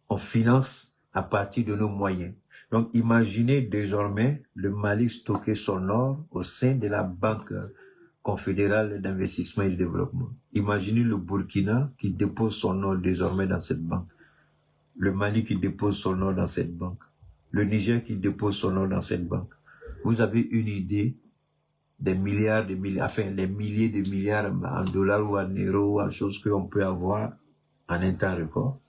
On finance à partir de nos moyens. Donc, imaginez désormais le Mali stocker son or au sein de la Banque confédérale d'investissement et de développement. Imaginez le Burkina qui dépose son or désormais dans cette banque. Le Mali qui dépose son or dans cette banque. Le Niger qui dépose son or dans cette banque. Vous avez une idée des milliards, enfin, les milliers de milliards en dollars ou en euros, en choses qu'on peut avoir en un temps record.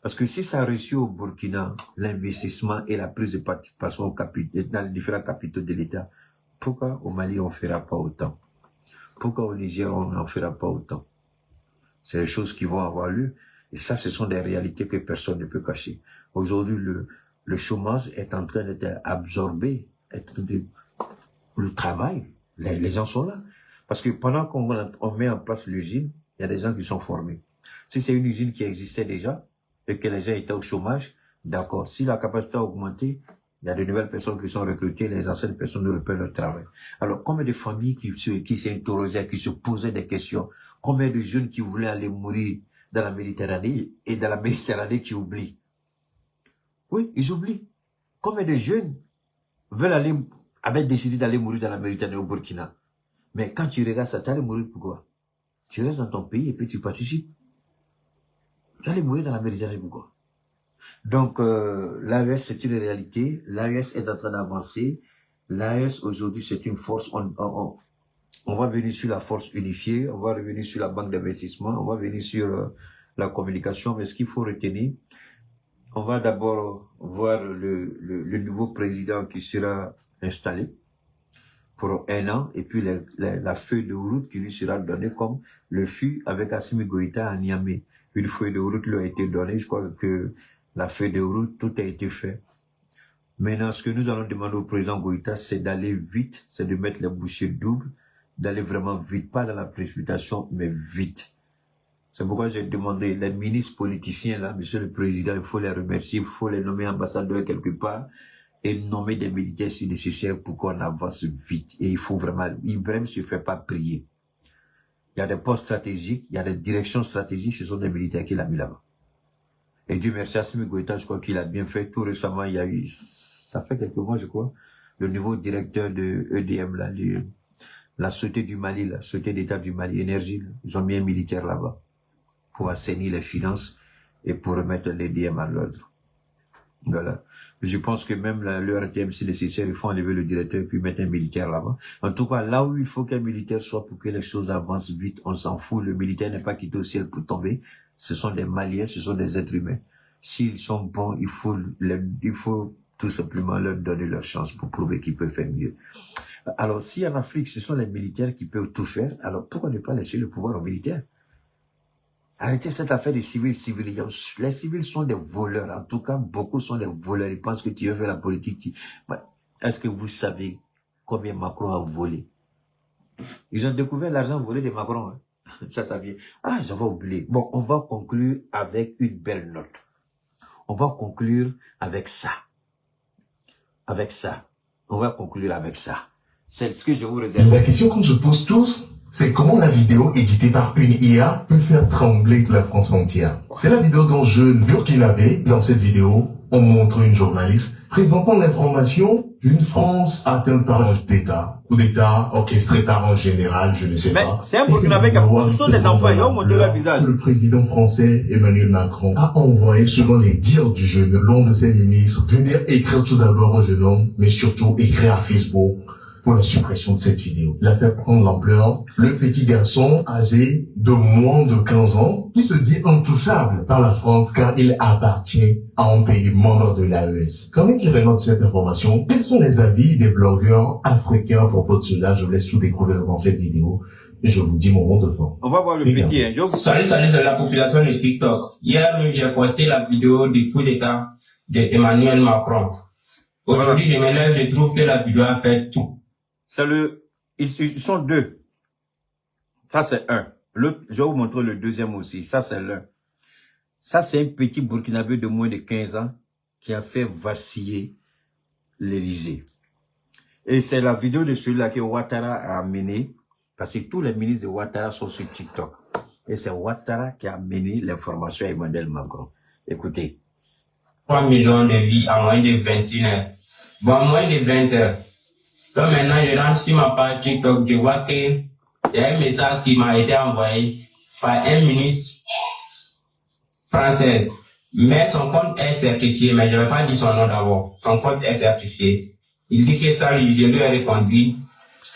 Parce que si ça a réussi au Burkina, l'investissement et la prise de participation dans les différents capitaux de l'État, pourquoi au Mali on ne fera pas autant? Pourquoi au Niger on n'en fera pas autant? C'est des choses qui vont avoir lieu. Et ça, ce sont des réalités que personne ne peut cacher. Aujourd'hui, le chômage est en train d'être absorbé. Le travail, les gens sont là. Parce que pendant qu'on met en place l'usine, il y a des gens qui sont formés. Si c'est une usine qui existait déjà et que les gens étaient au chômage, d'accord. Si la capacité a augmenté, il y a de nouvelles personnes qui sont recrutées, les anciennes personnes ne reprennent leur travail. Alors, combien de familles qui s'interrogeaient, qui se posaient des questions, combien de jeunes qui voulaient aller mourir dans la Méditerranée et dans la Méditerranée qui oublient? Oui, ils oublient. Combien de jeunes avaient décidé d'aller mourir dans la Méditerranée au Burkina? Mais quand tu regardes ça, tu allais mourir pourquoi? Tu restes dans ton pays et puis tu participes. Tu allais mourir dans la Méditerranée pourquoi? Donc, l'AES, c'est une réalité. L'AES est en train d'avancer. L'AES, aujourd'hui, c'est une force. On va venir sur la force unifiée. On va revenir sur la banque d'investissement. On va venir sur la communication. Mais ce qu'il faut retenir, on va d'abord voir le nouveau président qui sera installé pour 1 an. Et puis, la feuille de route qui lui sera donnée comme le fut avec Assimi Goïta à Niamey. Une feuille de route lui a été donnée. Je crois que la feuille de route, tout a été fait. Maintenant, ce que nous allons demander au président Goïta, c'est d'aller vite, c'est de mettre les bouchées doubles, d'aller vraiment vite, pas dans la précipitation, mais vite. C'est pourquoi j'ai demandé les ministres politiciens, là, monsieur le président, il faut les remercier, il faut les nommer ambassadeurs quelque part, et nommer des militaires si nécessaire pour qu'on avance vite. Et il faut vraiment, Ibrahim ne se fait pas prier. Il y a des postes stratégiques, il y a des directions stratégiques, ce sont des militaires qu'il a mis là-bas. Et Dieu merci, Assimi Goïta, je crois qu'il a bien fait. Tout récemment, il y a eu, ça fait quelques mois, je crois, le nouveau directeur de EDM, là, la Société du Mali, la Société d'État du Mali, Énergie, là, ils ont mis un militaire là-bas pour assainir les finances et pour remettre l'EDM à l'ordre. Voilà. Je pense que même le RTM, si nécessaire, il faut enlever le directeur et puis mettre un militaire là-bas. En tout cas, là où il faut qu'un militaire soit pour que les choses avancent vite, on s'en fout. Le militaire n'est pas quitté au ciel pour tomber. Ce sont des Maliens, ce sont des êtres humains. S'ils sont bons, il faut tout simplement leur donner leur chance pour prouver qu'ils peuvent faire mieux. Alors, si en Afrique, ce sont les militaires qui peuvent tout faire, alors pourquoi ne pas laisser le pouvoir aux militaires? Arrêtez cette affaire des civils. Les civils sont des voleurs. En tout cas, beaucoup sont des voleurs. Ils pensent que tu veux faire la politique. Est-ce que vous savez combien Macron a volé? Ils ont découvert l'argent volé de Macron. Hein? Ça vient. Ah, j'avais oublié. Bon, on va conclure avec une belle note. On va conclure avec ça. On va conclure avec ça. C'est ce que je vous réserve.
La question qu'on se pose tous, c'est comment la vidéo éditée par une IA peut faire trembler la France entière. C'est la vidéo d'un jeune burkinabé. Dans cette vidéo, on montre une journaliste présentant l'information d'une France atteinte par un coup d'État orchestré par un général, je ne sais pas.
C'est un burkinabé, ce sont des enfants, ils ont monté leur visage.
Le président français Emmanuel Macron a envoyé, selon les dires du jeune, l'un de ses ministres, venir écrire tout d'abord au jeune homme, mais surtout écrire à Facebook pour la suppression de cette vidéo. La fait prendre l'ampleur. Le petit garçon âgé de moins de 15 ans qui se dit intouchable par la France car il appartient à un pays membre de l'AES. Qu'en est-il de cette information? Quels sont les avis des blogueurs africains à propos de cela? Je vous laisse tout découvrir dans cette vidéo et je vous dis mon mot de fin.
On va voir le petit. Hein.
Salut, c'est la population de TikTok. Hier, j'ai posté la vidéo du coup d'État d'Emmanuel Macron. Aujourd'hui, je me lève, je trouve que la vidéo a fait tout.
Ils sont deux. Ça, c'est un. L'autre, je vais vous montrer le deuxième aussi. Ça, c'est l'un. Ça, c'est un petit Burkinabé de moins de 15 ans qui a fait vaciller l'Élysée. Et c'est la vidéo de celui-là que Ouattara a amené, parce que tous les ministres de Ouattara sont sur TikTok. Et c'est Ouattara qui a amené l'information à Emmanuel Macron. Écoutez.
3 millions de vies en moins de 21 heures. Bon, en moins de 20 heures. Donc maintenant, je rentre sur ma page TikTok, je vois qu'il y a un message qui m'a été envoyé par un ministre français. Mais son compte est certifié, mais je ne vais pas dire son nom d'abord. Son compte est certifié. Il dit que ça, je lui ai répondu.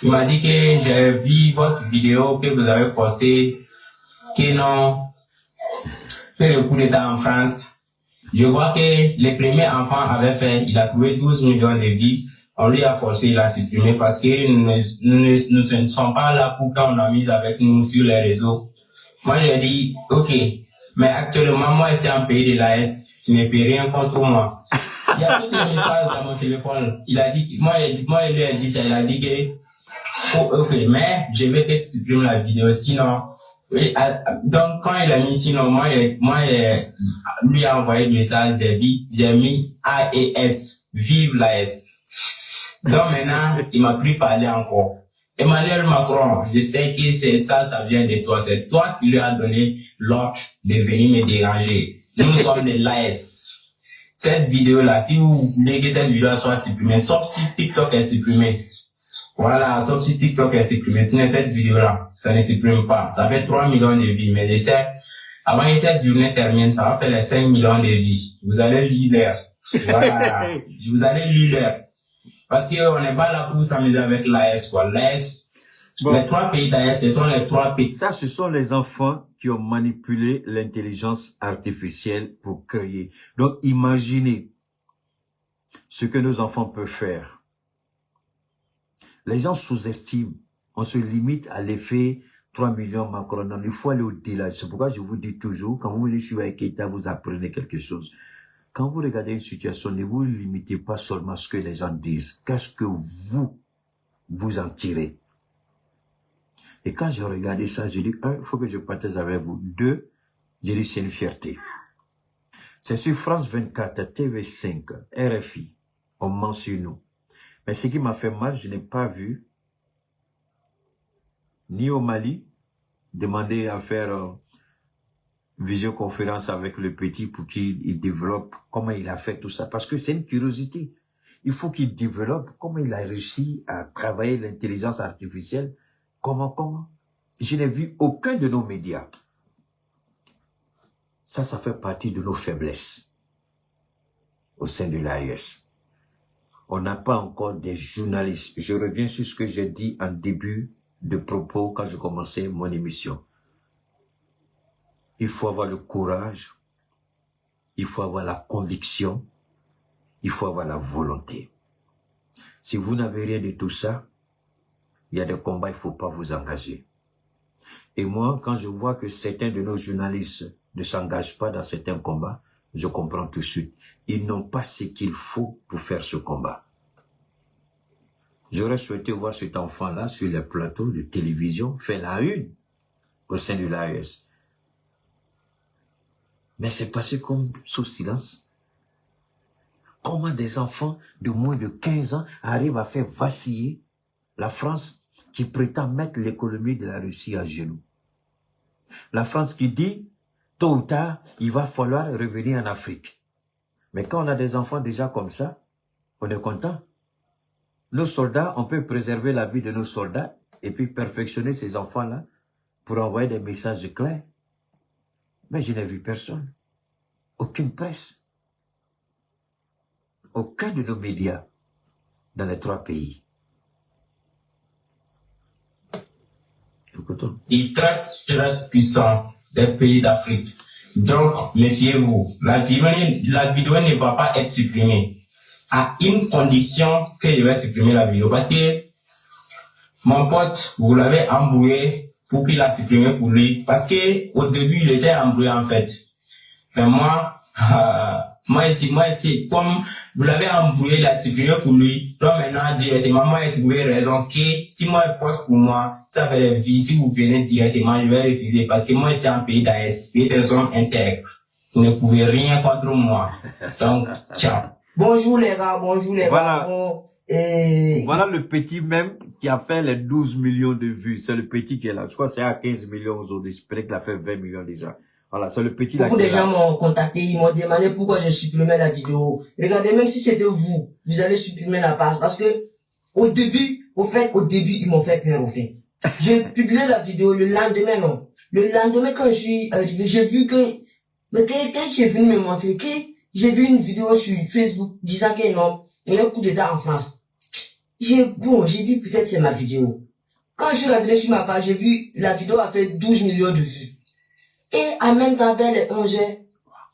Il m'a dit que j'ai vu votre vidéo que vous avez postée, que non, que le coup d'État en France. Je vois que les premiers enfants avaient fait, il a trouvé 12 millions de vies. On lui a forcé, il a supprimé parce que nous ne sommes pas là pour qu'on a mis avec nous sur les réseaux. Moi, j'ai dit, ok, mais actuellement, moi, c'est un pays de l'AS, tu ne peux rien contre moi. Il y a tout un message dans mon téléphone. Il a dit, moi, il lui a dit ça, il a dit que Oh, ok, mais je vais que tu supprimes la vidéo, sinon, oui, donc quand il a mis sinon, moi, lui a envoyé le message, j'ai mis AES, vive l'AS. Donc maintenant, il m'a plus parlé encore. Emmanuel Macron, je sais que c'est ça vient de toi. C'est toi qui lui as donné l'ordre de venir me déranger. Nous sommes de l'AS. Cette vidéo-là, si vous voulez que cette vidéo soit supprimée, sauf si TikTok est supprimé. Voilà, sauf si TikTok est supprimé. Sinon, cette vidéo-là, ça ne supprime pas. Ça fait 3 millions de vues, mais je sais, avant que cette journée termine, ça va faire les 5 millions de vues. Vous allez lire l'heure. Voilà. Vous allez lire l'heure. Parce qu'on n'est pas là pour s'amuser avec l'AS, quoi. L'AS, bon. Les 3 pays d'AS, ce sont les 3 pays.
Ça, ce sont les enfants qui ont manipulé l'intelligence artificielle pour créer. Donc, imaginez ce que nos enfants peuvent faire. Les gens sous-estiment. On se limite à l'effet 3 millions Macron. Il faut aller au-delà. C'est pourquoi je vous dis toujours, quand vous venez sur Keïta, vous apprenez quelque chose. Quand vous regardez une situation, ne vous limitez pas seulement à ce que les gens disent. Qu'est-ce que vous en tirez? Et quand j'ai regardé ça, j'ai dit, il faut que je partage avec vous. 2, j'ai dit, c'est une fierté. C'est sur France 24, TV5, RFI. On ment sur nous. Mais ce qui m'a fait mal, je n'ai pas vu, ni au Mali, demander à faire visioconférence avec le petit pour qu'il développe comment il a fait tout ça. Parce que c'est une curiosité. Il faut qu'il développe comment il a réussi à travailler l'intelligence artificielle. Comment? Je n'ai vu aucun de nos médias. Ça fait partie de nos faiblesses au sein de l'AES. On n'a pas encore des journalistes. Je reviens sur ce que j'ai dit en début de propos quand je commençais mon émission. Il faut avoir le courage, il faut avoir la conviction, il faut avoir la volonté. Si vous n'avez rien de tout ça, il y a des combats, il ne faut pas vous engager. Et moi, quand je vois que certains de nos journalistes ne s'engagent pas dans certains combats, je comprends tout de suite. Ils n'ont pas ce qu'il faut pour faire ce combat. J'aurais souhaité voir cet enfant-là sur les plateaux de télévision faire la une au sein de l'AES. Mais c'est passé comme sous silence. Comment des enfants de moins de 15 ans arrivent à faire vaciller la France qui prétend mettre l'économie de la Russie à genoux? La France qui dit, tôt ou tard, il va falloir revenir en Afrique. Mais quand on a des enfants déjà comme ça, on est content. Nos soldats, on peut préserver la vie de nos soldats et puis perfectionner ces enfants-là pour envoyer des messages clairs. Mais je n'ai vu personne. Aucune presse. Aucun de nos médias dans les 3 pays. Écoutons.
Il est très puissant des pays d'Afrique. Donc, méfiez-vous. La vidéo ne va pas être supprimée. À une condition que je vais supprimer la vidéo. Parce que mon pote, vous l'avez embrouillé pour qu'il la supprime pour lui. Parce que au début, il était embrouillé en fait. Mais moi ici, comme vous l'avez embrouillé, il a supprimé pour lui. Donc maintenant, directement, moi, j'ai trouvé raison que si moi, je poste pour moi, ça fait des vies. Si vous venez directement, je vais refuser. Parce que moi, c'est un pays d'AS, pays des hommes intègres. Vous ne pouvez rien contre moi. Donc, ciao.
Bonjour les gars,
voilà.
gars.
Voilà le petit même qui a fait les 12 millions de vues. C'est le petit qui est là. Je crois que c'est à 15 millions aujourd'hui. Je pense qu'il a fait 20 millions déjà. Voilà, c'est le petit là.
Beaucoup de gens m'ont contacté, ils m'ont demandé pourquoi je supprimais la vidéo. Regardez, même si c'était vous allez supprimer la page. Parce que, au début, ils m'ont fait peur, au fait. J'ai publié la vidéo le lendemain, non. Le lendemain, quand je suis arrivé, j'ai vu que, mais quelqu'un qui est venu me montrer que, j'ai vu une vidéo sur Facebook disant que non, il y a un coup d'État en France. J'ai dit peut-être c'est ma vidéo. Quand je suis rentré sur ma page, j'ai vu la vidéo a fait 12 millions de vues. Et en même temps, vers les 11 heures,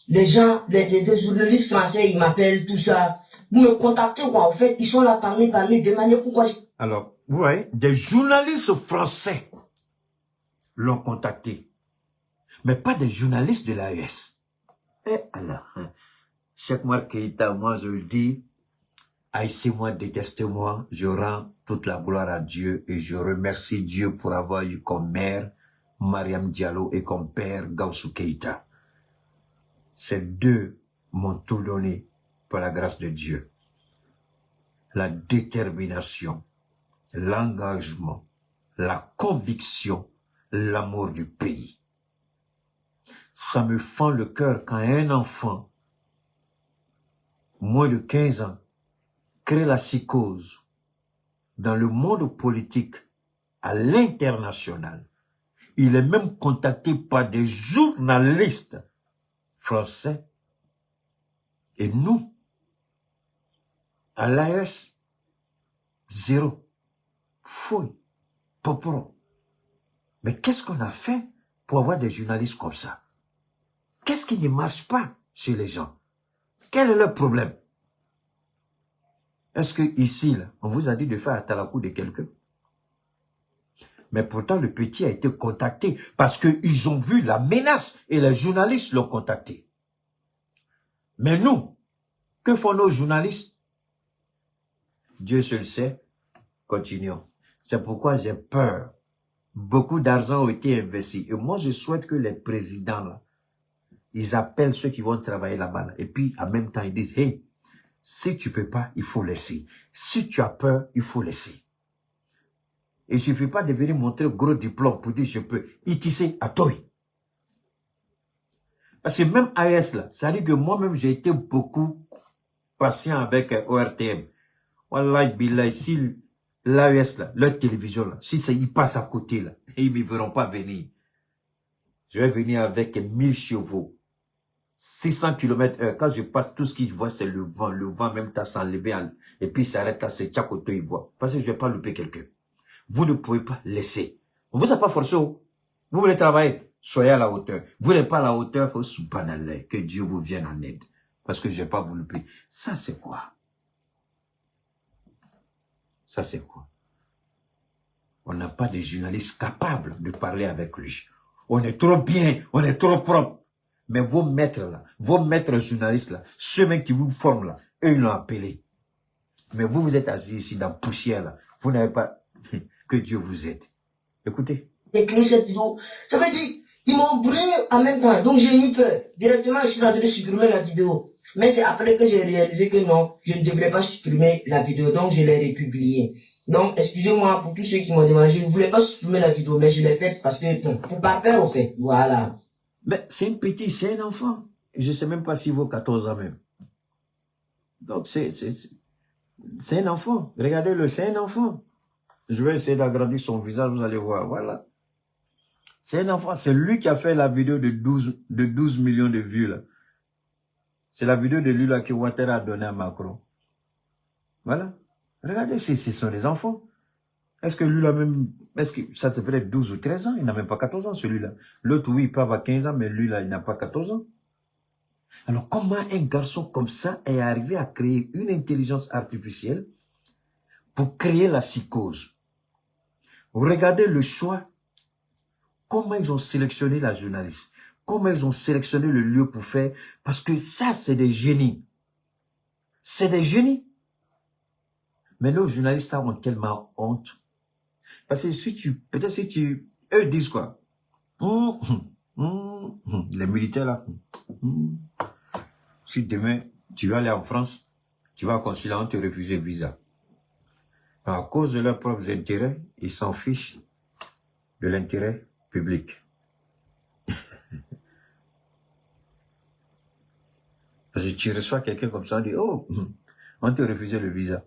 les gens, des journalistes français, ils m'appellent, tout ça. Vous me contactez quoi? En fait, ils sont là parmi, demander pourquoi.
Alors, vous voyez, des journalistes français l'ont contacté. Mais pas des journalistes de l'AES. Et alors, Cheikh Oumar Keïta, moi je le dis, Haïssez-moi, détestez-moi, je rends toute la gloire à Dieu et je remercie Dieu pour avoir eu comme mère Mariam Diallo et comme père Gaussou Keïta. Ces deux m'ont tout donné par la grâce de Dieu. La détermination, l'engagement, la conviction, l'amour du pays. Ça me fend le cœur quand un enfant, moins de 15 ans, crée la psychose dans le monde politique à l'international. Il est même contacté par des journalistes français. Et nous, à l'AES, zéro. Fouille, poporo. Mais qu'est-ce qu'on a fait pour avoir des journalistes comme ça? Qu'est-ce qui ne marche pas chez les gens? Quel est leur problème? Est-ce que ici, là, on vous a dit de faire à talakou de quelqu'un? Mais pourtant, le petit a été contacté parce qu'ils ont vu la menace et les journalistes l'ont contacté. Mais nous, que font nos journalistes? Dieu seul sait. Continuons. C'est pourquoi j'ai peur. Beaucoup d'argent a été investi. Et moi, je souhaite que les présidents, là, ils appellent ceux qui vont travailler là-bas. Là, et puis, en même temps, ils disent, hey, si tu peux pas, il faut laisser. Si tu as peur, il faut laisser. Et il ne suffit pas de venir montrer gros diplôme pour dire je peux. Itissé à toi. Parce que même AES, là, ça dit que moi-même, j'ai été beaucoup patient avec ORTM. Wallahi, billahi, si l'AES, là, leur télévision, là, si ils passent à côté, là, et ils ne me verront pas venir. Je vais venir avec 1000 chevaux. 600 km/h. Quand je passe, tout ce qu'ils voient, c'est le vent. Le vent, même temps, s'enlever. Et puis, s'arrête là, c'est Tchakoto, ils voient. Parce que je ne vais pas louper quelqu'un. Vous ne pouvez pas laisser. On ne vous a pas forcé. Vous voulez travailler, soyez à la hauteur. Vous n'êtes pas à la hauteur, faut subhanallah, que Dieu vous vienne en aide. Parce que je ne vais pas vous louper. Ça, c'est quoi? Ça, c'est quoi? On n'a pas de journalistes capables de parler avec lui. On est trop bien, on est trop propre. Mais vos maîtres là, vos maîtres journalistes là, ceux mêmes qui vous forment là, eux ils l'ont appelé. Mais vous, vous êtes assis ici dans la poussière là. Vous n'avez pas... Que Dieu vous aide. Écoutez.
J'ai créé cette vidéo. Ça veut dire, ils m'ont brûlé en même temps. Donc j'ai eu peur. Directement, je suis en train de supprimer la vidéo. Mais c'est après que j'ai réalisé que non, je ne devrais pas supprimer la vidéo. Donc je l'ai republiée. Donc, excusez-moi pour tous ceux qui m'ont demandé. Je ne voulais pas supprimer la vidéo, mais je l'ai faite parce que, bon, pour pas peur, au fait. Voilà.
Mais c'est une petite, c'est un enfant. Je ne sais même pas s'il vaut 14 ans même. Donc, c'est un enfant. Regardez-le, c'est un enfant. Je vais essayer d'agrandir son visage, vous allez voir. Voilà. C'est un enfant. C'est lui qui a fait la vidéo de 12 millions de vues, là. C'est la vidéo de lui, là, que Ouattara a donné à Macron. Voilà. Regardez, ce sont des enfants. Est-ce que lui, là, même, est-ce que ça c'est peut-être 12 ou 13 ans? Il n'a même pas 14 ans, celui-là. L'autre, oui, il peut avoir 15 ans, mais lui, là, il n'a pas 14 ans. Alors, comment un garçon comme ça est arrivé à créer une intelligence artificielle pour créer la psychose? Regardez le choix. Comment ils ont sélectionné la journaliste. Comment ils ont sélectionné le lieu pour faire. Parce que ça, c'est des génies. C'est des génies. Mais nos journalistes ont tellement honte. Parce que peut-être si tu, eux disent quoi? Les militaires là. Si demain, tu vas aller en France, tu vas au consulat, on te refuse le visa. À cause de leurs propres intérêts, ils s'en fichent de l'intérêt public. Parce que tu reçois quelqu'un comme ça, on dit, oh, on te refuse le visa.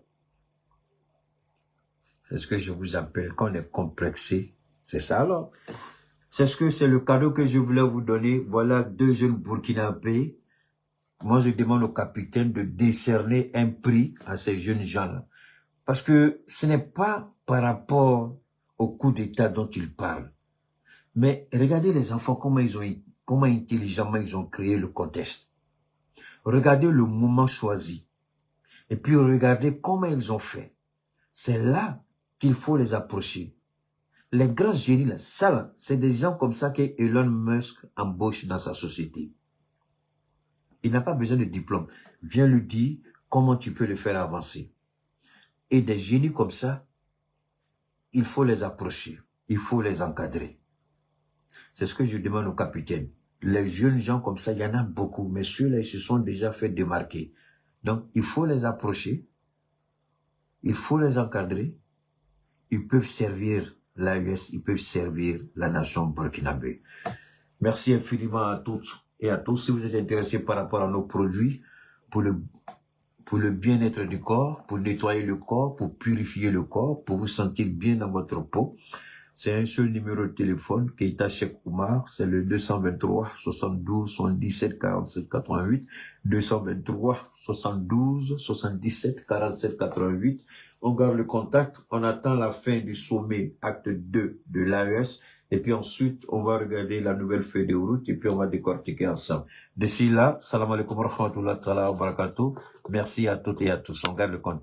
C'est ce que je vous appelle, qu'on est complexé. C'est ça alors. C'est ce que c'est le cadeau que je voulais vous donner. Voilà 2 jeunes Burkinabés. Moi, je demande au capitaine de décerner un prix à ces jeunes gens-là. Parce que ce n'est pas par rapport au coup d'État dont ils parlent. Mais regardez les enfants, comment intelligemment ils ont créé le contexte. Regardez le moment choisi. Et puis regardez comment ils ont fait. C'est là qu'il faut les approcher. Les grands génies, là, ça, c'est des gens comme ça que Elon Musk embauche dans sa société. Il n'a pas besoin de diplôme. Viens lui dire comment tu peux les faire avancer. Et des génies comme ça, il faut les approcher, il faut les encadrer. C'est ce que je demande au capitaine. Les jeunes gens comme ça, il y en a beaucoup, mais ceux-là, ils se sont déjà fait démarquer. Donc, il faut les approcher, il faut les encadrer. Ils peuvent servir l'AES, ils peuvent servir la nation burkinabé. Merci infiniment à toutes et à tous. Si vous êtes intéressés par rapport à nos produits, pour le bien-être du corps, pour nettoyer le corps, pour purifier le corps, pour vous sentir bien dans votre peau, c'est un seul numéro de téléphone, Keita Cheikh Oumar, c'est le 223 72 77 47 88, 223 72 77 47 88. On garde le contact, on attend la fin du sommet acte 2 de l'AES, et puis ensuite, on va regarder la nouvelle feuille de route, et puis on va décortiquer ensemble. D'ici là, salam alaikum wa rahmatullahi wa barakatuh. Merci à toutes et à tous. On garde le contact.